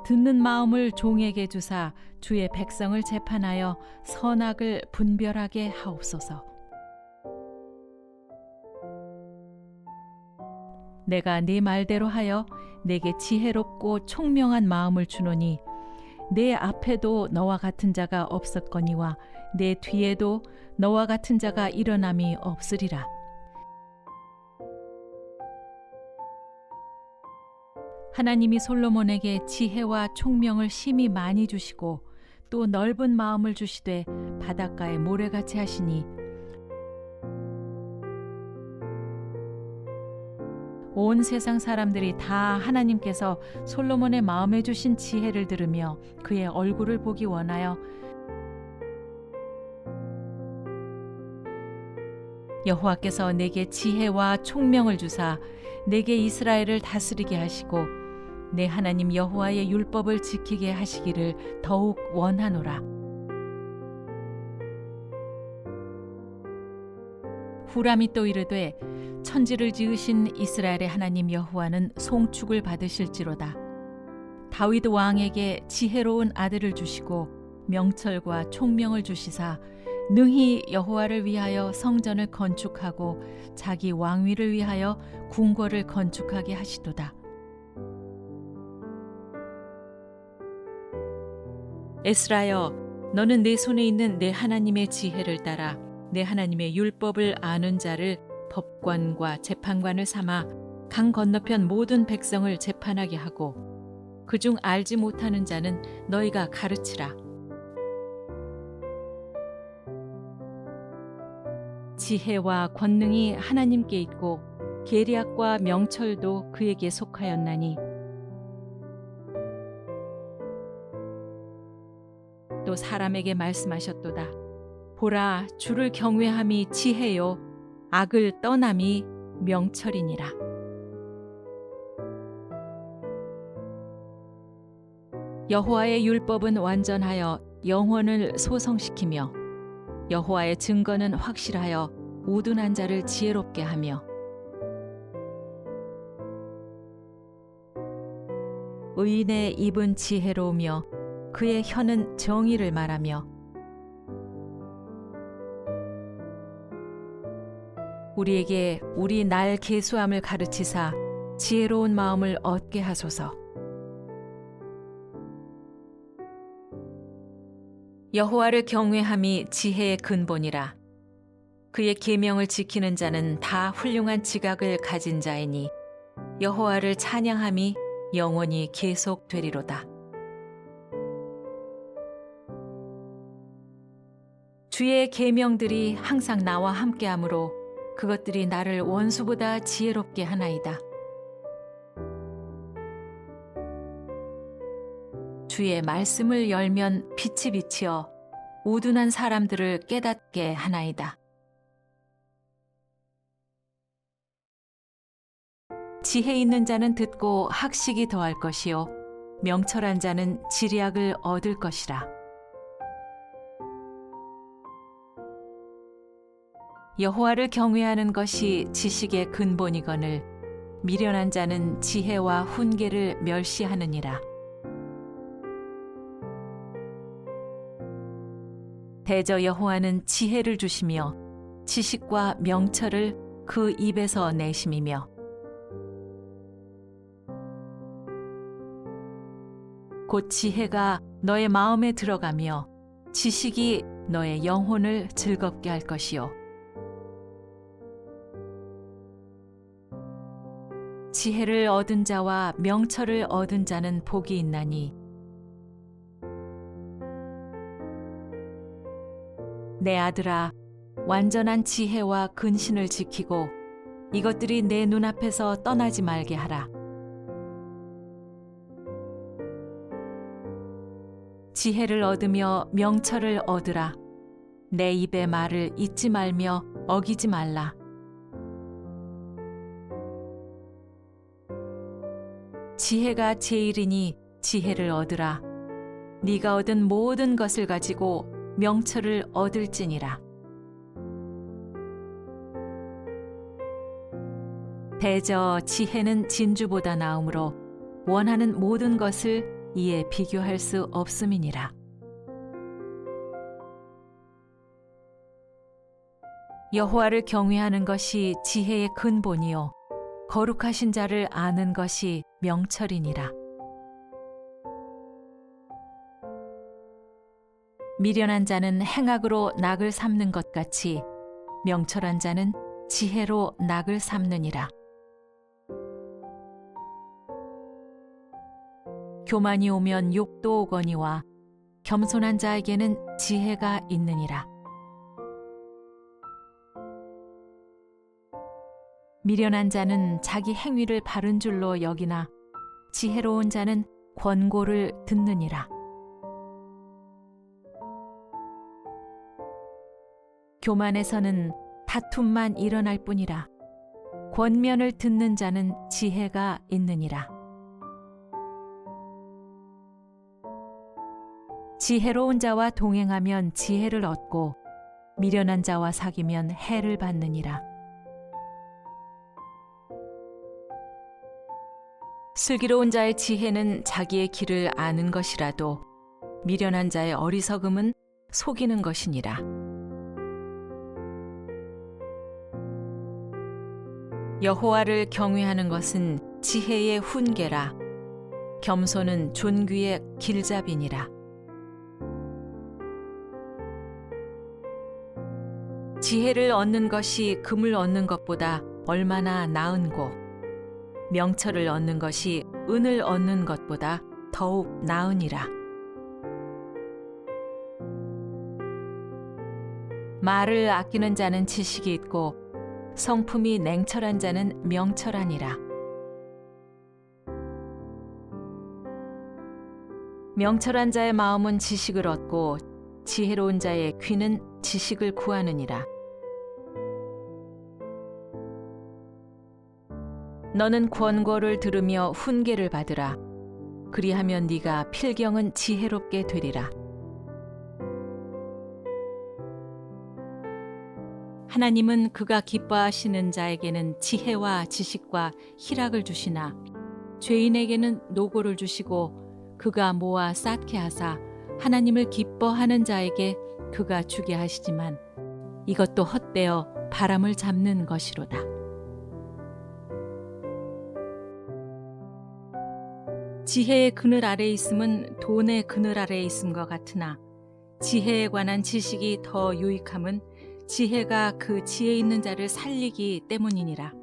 듣는 마음을 종에게 주사 주의 백성을 재판하여 선악을 분별하게 하옵소서. 내가 네 말대로 하여 내게 지혜롭고 총명한 마음을 주노니 내 앞에도 너와 같은 자가 없었거니와 내 뒤에도 너와 같은 자가 일어남이 없으리라. 하나님이 솔로몬에게 지혜와 총명을 심히 많이 주시고 또 넓은 마음을 주시되 바닷가에 모래같이 하시니 온 세상 사람들이 다 하나님께서 솔로몬의 마음에 주신 지혜를 들으며 그의 얼굴을 보기 원하여 여호와께서 내게 지혜와 총명을 주사 내게 이스라엘을 다스리게 하시고 내 하나님 여호와의 율법을 지키게 하시기를 더욱 원하노라. 후람이 또 이르되 천지를 지으신 이스라엘의 하나님 여호와는 송축을 받으실지로다. 다윗 왕에게 지혜로운 아들을 주시고 명철과 총명을 주시사 능히 여호와를 위하여 성전을 건축하고 자기 왕위를 위하여 궁궐을 건축하게 하시도다. 에스라여, 너는 내 손에 있는 내 하나님의 지혜를 따라 내 하나님의 율법을 아는 자를 법관과 재판관을 삼아 강 건너편 모든 백성을 재판하게 하고 그중 알지 못하는 자는 너희가 가르치라. 지혜와 권능이 하나님께 있고 계리학과 명철도 그에게 속하였나니 또 사람에게 말씀하셨도다. 보라, 주를 경외함이 지혜요 악을 떠남이 명철이니라. 여호와의 율법은 완전하여 영혼을 소성시키며 여호와의 증거는 확실하여 우둔한 자를 지혜롭게 하며 의인의 입은 지혜로우며 그의 혀는 정의를 말하며 우리에게 우리 날 계수함을 가르치사 지혜로운 마음을 얻게 하소서. 여호와를 경외함이 지혜의 근본이라. 그의 계명을 지키는 자는 다 훌륭한 지각을 가진 자이니 여호와를 찬양함이 영원히 계속되리로다. 주의 계명들이 항상 나와 함께하므로 그것들이 나를 원수보다 지혜롭게 하나이다. 주의 말씀을 열면 빛이 비치어 우둔한 사람들을 깨닫게 하나이다. 지혜 있는 자는 듣고 학식이 더할 것이요 명철한 자는 지리학을 얻을 것이라. 여호와를 경외하는 것이 지식의 근본이거늘 미련한 자는 지혜와 훈계를 멸시하느니라. 대저 여호와는 지혜를 주시며 지식과 명철을 그 입에서 내심이며 곧 지혜가 너의 마음에 들어가며 지식이 너의 영혼을 즐겁게 할 것이요. 지혜를 얻은 자와 명철을 얻은 자는 복이 있나니 내 아들아, 완전한 지혜와 근신을 지키고 이것들이 내 눈앞에서 떠나지 말게 하라. 지혜를 얻으며 명철을 얻으라. 내 입의 말을 잊지 말며 어기지 말라. 지혜가 제일이니 지혜를 얻으라. 네가 얻은 모든 것을 가지고 명철을 얻을지니라. 대저 지혜는 진주보다 나으므로 원하는 모든 것을 이에 비교할 수 없음이니라. 여호와를 경외하는 것이 지혜의 근본이요 거룩하신 자를 아는 것이 명철이니라. 미련한 자는 행악으로 낙을 삼는 것 같이 명철한 자는 지혜로 낙을 삼느니라. 교만이 오면 욕도 오거니와 겸손한 자에게는 지혜가 있느니라. 미련한 자는 자기 행위를 바른 줄로 여기나 지혜로운 자는 권고를 듣느니라. 교만에서는 다툼만 일어날 뿐이라. 권면을 듣는 자는 지혜가 있느니라. 지혜로운 자와 동행하면 지혜를 얻고 미련한 자와 사귀면 해를 받느니라. 슬기로운 자의 지혜는 자기의 길을 아는 것이라도 미련한 자의 어리석음은 속이는 것이니라. 여호와를 경외하는 것은 지혜의 훈계라. 겸손은 존귀의 길잡이니라. 지혜를 얻는 것이 금을 얻는 것보다 얼마나 나은고 명철을 얻는 것이 은을 얻는 것보다 더욱 나으니라. 말을 아끼는 자는 지식이 있고 성품이 냉철한 자는 명철하니라. 명철한 자의 마음은 지식을 얻고 지혜로운 자의 귀는 지식을 구하느니라. 너는 권고를 들으며 훈계를 받으라. 그리하면 네가 필경은 지혜롭게 되리라. 하나님은 그가 기뻐하시는 자에게는 지혜와 지식과 희락을 주시나 죄인에게는 노고를 주시고 그가 모아 쌓게 하사 하나님을 기뻐하는 자에게 그가 주게 하시지만 이것도 헛되어 바람을 잡는 것이로다. 지혜의 그늘 아래에 있음은 돈의 그늘 아래에 있음과 같으나 지혜에 관한 지식이 더 유익함은 지혜가 그 지혜 있는 자를 살리기 때문이니라.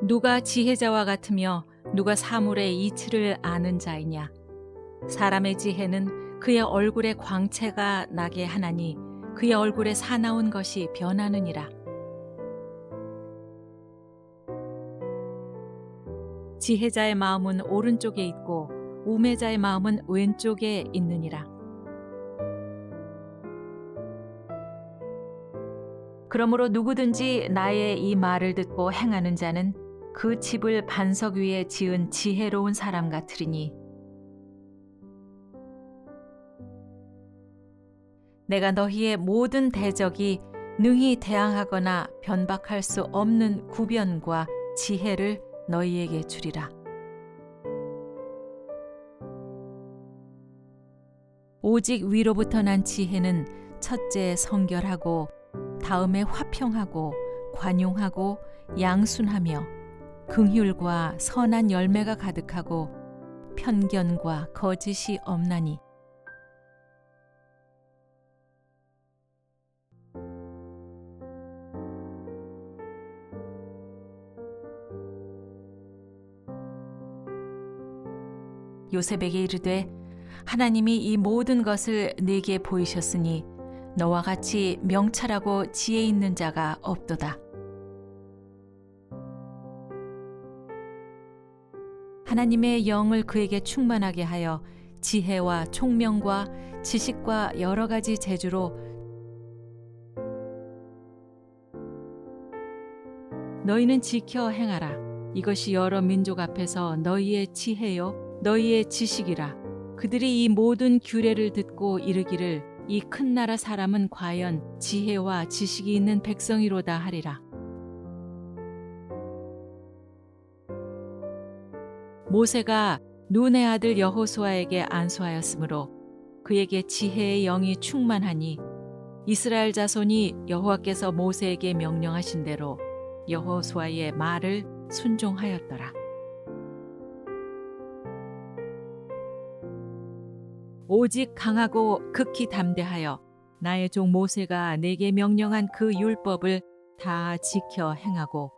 누가 지혜자와 같으며 누가 사물의 이치를 아는 자이냐? 사람의 지혜는 그의 얼굴에 광채가 나게 하나니 그의 얼굴에 사나운 것이 변하느니라. 지혜자의 마음은 오른쪽에 있고 우매자의 마음은 왼쪽에 있느니라. 그러므로 누구든지 나의 이 말을 듣고 행하는 자는 그 집을 반석 위에 지은 지혜로운 사람 같으리니 내가 너희의 모든 대적이 능히 대항하거나 변박할 수 없는 구변과 지혜를 너희에게 주리라. 오직 위로부터 난 지혜는 첫째 성결하고 다음에 화평하고 관용하고 양순하며 긍휼과 선한 열매가 가득하고 편견과 거짓이 없나니. 요셉에게 이르되 하나님이 이 모든 것을 내게 보이셨으니 너와 같이 명철하고 지혜 있는 자가 없도다. 하나님의 영을 그에게 충만하게 하여 지혜와 총명과 지식과 여러 가지 재주로 너희는 지켜 행하라. 이것이 여러 민족 앞에서 너희의 지혜요 너희의 지식이라. 그들이 이 모든 규례를 듣고 이르기를 이 큰 나라 사람은 과연 지혜와 지식이 있는 백성이로다 하리라. 모세가 눈의 아들 여호수아에게 안수하였으므로 그에게 지혜의 영이 충만하니 이스라엘 자손이 여호와께서 모세에게 명령하신 대로 여호수아의 말을 순종하였더라. 오직 강하고 극히 담대하여 나의 종 모세가 내게 명령한 그 율법을 다 지켜 행하고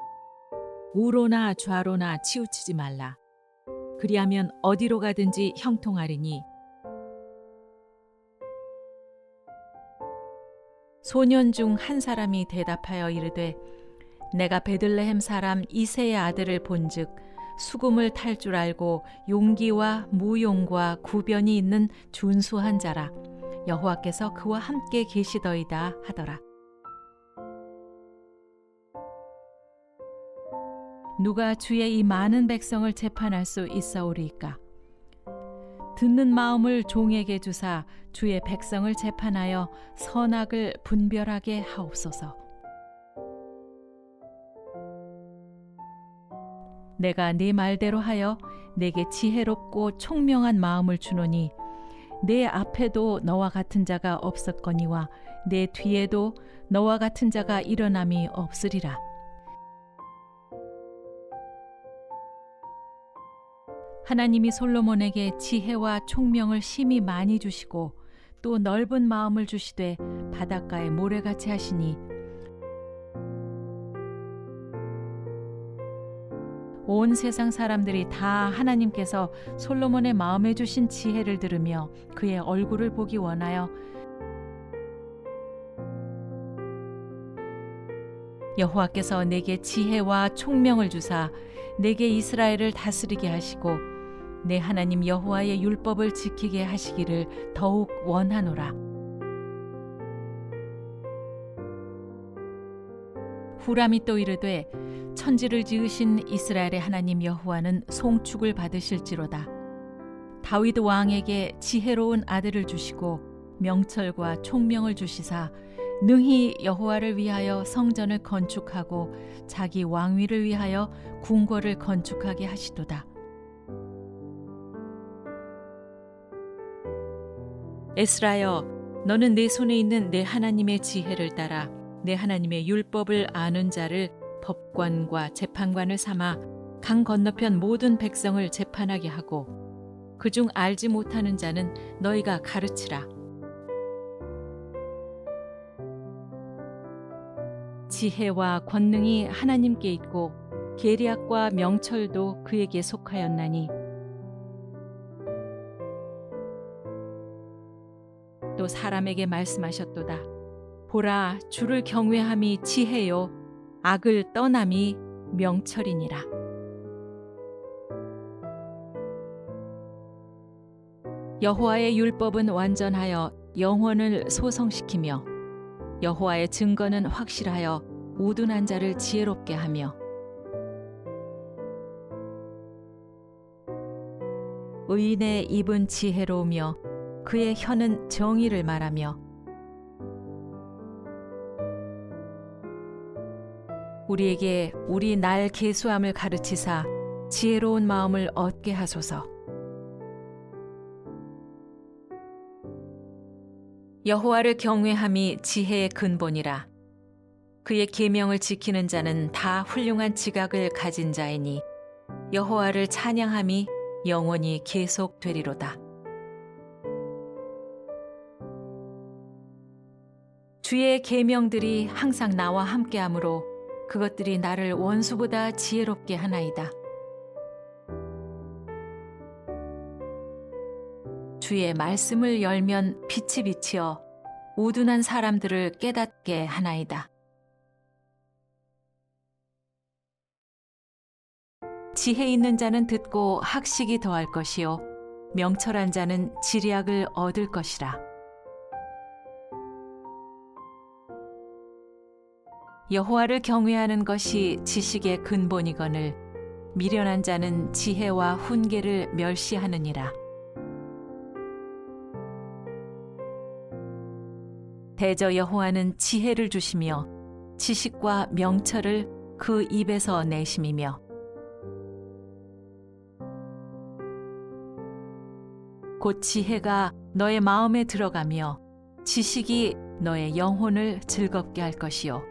우로나 좌로나 치우치지 말라. 그리하면 어디로 가든지 형통하리니. 소년 중 한 사람이 대답하여 이르되 내가 베들레헴 사람 이새의 아들을 본즉 수금을 탈 줄 알고 용기와 무용과 구변이 있는 준수한 자라. 여호와께서 그와 함께 계시더이다 하더라. 누가 주의 이 많은 백성을 재판할 수 있사오리이까? 듣는 마음을 종에게 주사 주의 백성을 재판하여 선악을 분별하게 하옵소서. 내가 네 말대로 하여 내게 지혜롭고 총명한 마음을 주노니 내 앞에도 너와 같은 자가 없었거니와 내 뒤에도 너와 같은 자가 일어남이 없으리라. 하나님이 솔로몬에게 지혜와 총명을 심히 많이 주시고 또 넓은 마음을 주시되 바닷가에 모래같이 하시니 온 세상 사람들이 다 하나님께서 솔로몬의 마음에 주신 지혜를 들으며 그의 얼굴을 보기 원하여 여호와께서 내게 지혜와 총명을 주사 내게 이스라엘을 다스리게 하시고 내 하나님 여호와의 율법을 지키게 하시기를 더욱 원하노라. 후람이 또 이르되 천지를 지으신 이스라엘의 하나님 여호와는 송축을 받으실지로다. 다윗 왕에게 지혜로운 아들을 주시고 명철과 총명을 주시사 능히 여호와를 위하여 성전을 건축하고 자기 왕위를 위하여 궁궐을 건축하게 하시도다. 에스라여, 너는 내 손에 있는 내 하나님의 지혜를 따라 내 하나님의 율법을 아는 자를 법관과 재판관을 삼아 강 건너편 모든 백성을 재판하게 하고 그중 알지 못하는 자는 너희가 가르치라. 지혜와 권능이 하나님께 있고 계리학과 명철도 그에게 속하였나니 또 사람에게 말씀하셨도다. 보라, 주를 경외함이 지혜요 악을 떠남이 명철이니라. 여호와의 율법은 완전하여 영혼을 소성시키며 여호와의 증거는 확실하여 우둔한 자를 지혜롭게 하며 의인의 입은 지혜로우며 그의 혀는 정의를 말하며 우리에게 우리 날 계수함을 가르치사 지혜로운 마음을 얻게 하소서. 여호와를 경외함이 지혜의 근본이라. 그의 계명을 지키는 자는 다 훌륭한 지각을 가진 자이니 여호와를 찬양함이 영원히 계속되리로다. 주의 계명들이 항상 나와 함께하므로 그것들이 나를 원수보다 지혜롭게 하나이다. 주의 말씀을 열면 빛이 비치어 우둔한 사람들을 깨닫게 하나이다. 지혜 있는 자는 듣고 학식이 더할 것이요 명철한 자는 지략을 얻을 것이라. 여호와를 경외하는 것이 지식의 근본이거늘 미련한 자는 지혜와 훈계를 멸시하느니라. 대저 여호와는 지혜를 주시며 지식과 명철을 그 입에서 내심이며 곧 지혜가 너의 마음에 들어가며 지식이 너의 영혼을 즐겁게 할 것이요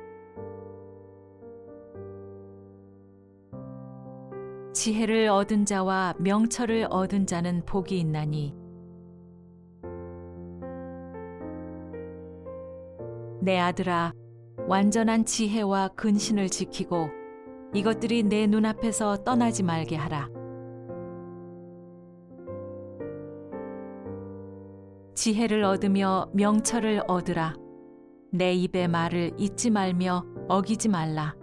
지혜를 얻은 자와 명철을 얻은 자는 복이 있나니 내 아들아 완전한 지혜와 근신을 지키고 이것들이 내 눈앞에서 떠나지 말게 하라. 지혜를 얻으며 명철을 얻으라. 내 입의 말을 잊지 말며 어기지 말라.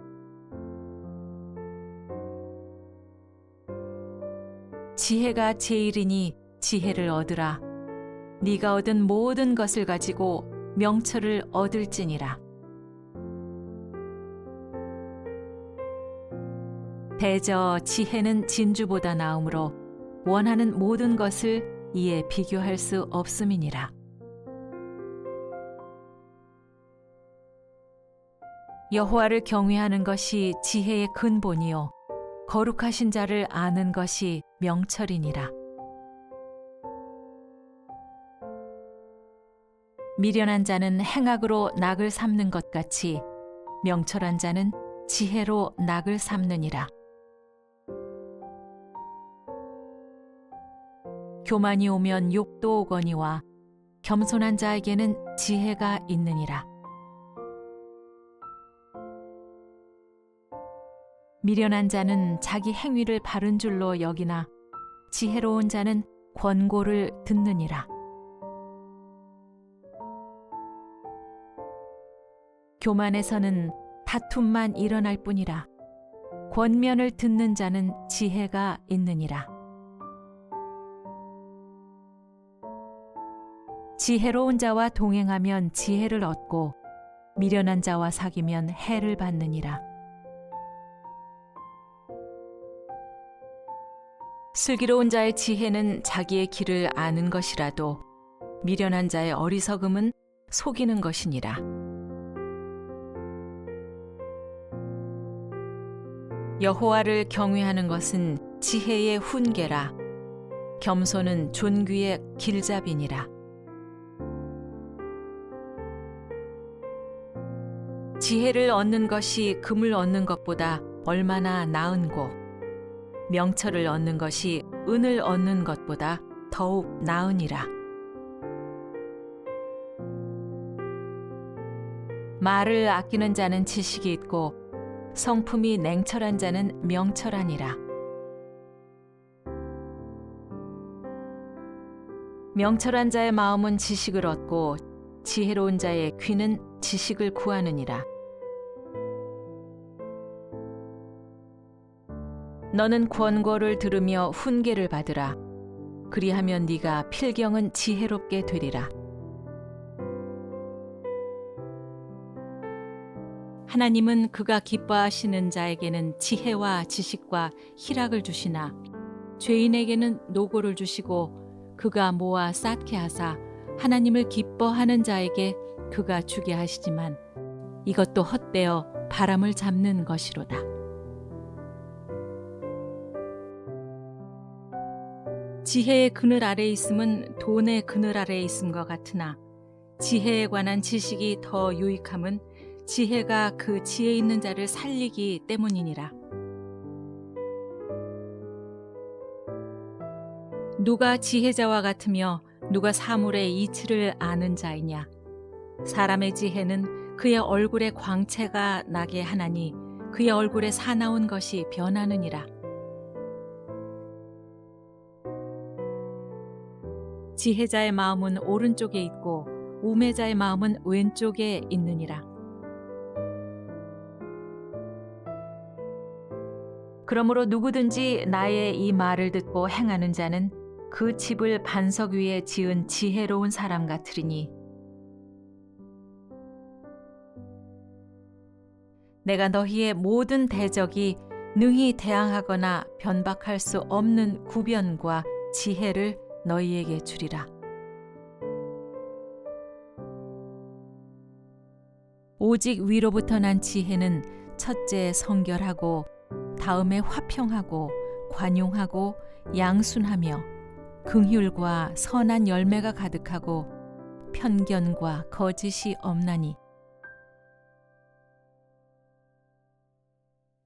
지혜가 제일이니 지혜를 얻으라. 네가 얻은 모든 것을 가지고 명철을 얻을지니라. 대저 지혜는 진주보다 나으므로 원하는 모든 것을 이에 비교할 수 없음이니라. 여호와를 경외하는 것이 지혜의 근본이요 거룩하신 자를 아는 것이 명철이니라. 미련한 자는 행악으로 낙을 삼는 것 같이 명철한 자는 지혜로 낙을 삼느니라. 교만이 오면 욕도 오거니와 겸손한 자에게는 지혜가 있느니라. 미련한 자는 자기 행위를 바른 줄로 여기나 지혜로운 자는 권고를 듣느니라. 교만에서는 다툼만 일어날 뿐이라. 권면을 듣는 자는 지혜가 있느니라. 지혜로운 자와 동행하면 지혜를 얻고 미련한 자와 사귀면 해를 받느니라. 슬기로운 자의 지혜는 자기의 길을 아는 것이라도 미련한 자의 어리석음은 속이는 것이니라. 여호와를 경외하는 것은 지혜의 훈계라. 겸손은 존귀의 길잡이니라. 지혜를 얻는 것이 금을 얻는 것보다 얼마나 나은고 명철을 얻는 것이 은을 얻는 것보다 더욱 나으니라. 말을 아끼는 자는 지식이 있고 성품이 냉철한 자는 명철하니라. 명철한 자의 마음은 지식을 얻고 지혜로운 자의 귀는 지식을 구하느니라. 너는 권고를 들으며 훈계를 받으라. 그리하면 네가 필경은 지혜롭게 되리라. 하나님은 그가 기뻐하시는 자에게는 지혜와 지식과 희락을 주시나 죄인에게는 노고를 주시고 그가 모아 쌓게 하사 하나님을 기뻐하는 자에게 그가 주게 하시지만 이것도 헛되어 바람을 잡는 것이로다. 지혜의 그늘 아래에 있음은 돈의 그늘 아래에 있음과 같으나 지혜에 관한 지식이 더 유익함은 지혜가 그 지혜 있는 자를 살리기 때문이니라. 누가 지혜자와 같으며 누가 사물의 이치를 아는 자이냐? 사람의 지혜는 그의 얼굴에 광채가 나게 하나니 그의 얼굴에 사나운 것이 변하느니라. 지혜자의 마음은 오른쪽에 있고 우매자의 마음은 왼쪽에 있느니라. 그러므로 누구든지 나의 이 말을 듣고 행하는 자는 그 집을 반석 위에 지은 지혜로운 사람 같으리니 내가 너희의 모든 대적이 능히 대항하거나 변박할 수 없는 구변과 지혜를 너희에게 주리라. 오직 위로부터 난 지혜는 첫째 성결하고 다음에 화평하고 관용하고 양순하며 긍휼과 선한 열매가 가득하고 편견과 거짓이 없나니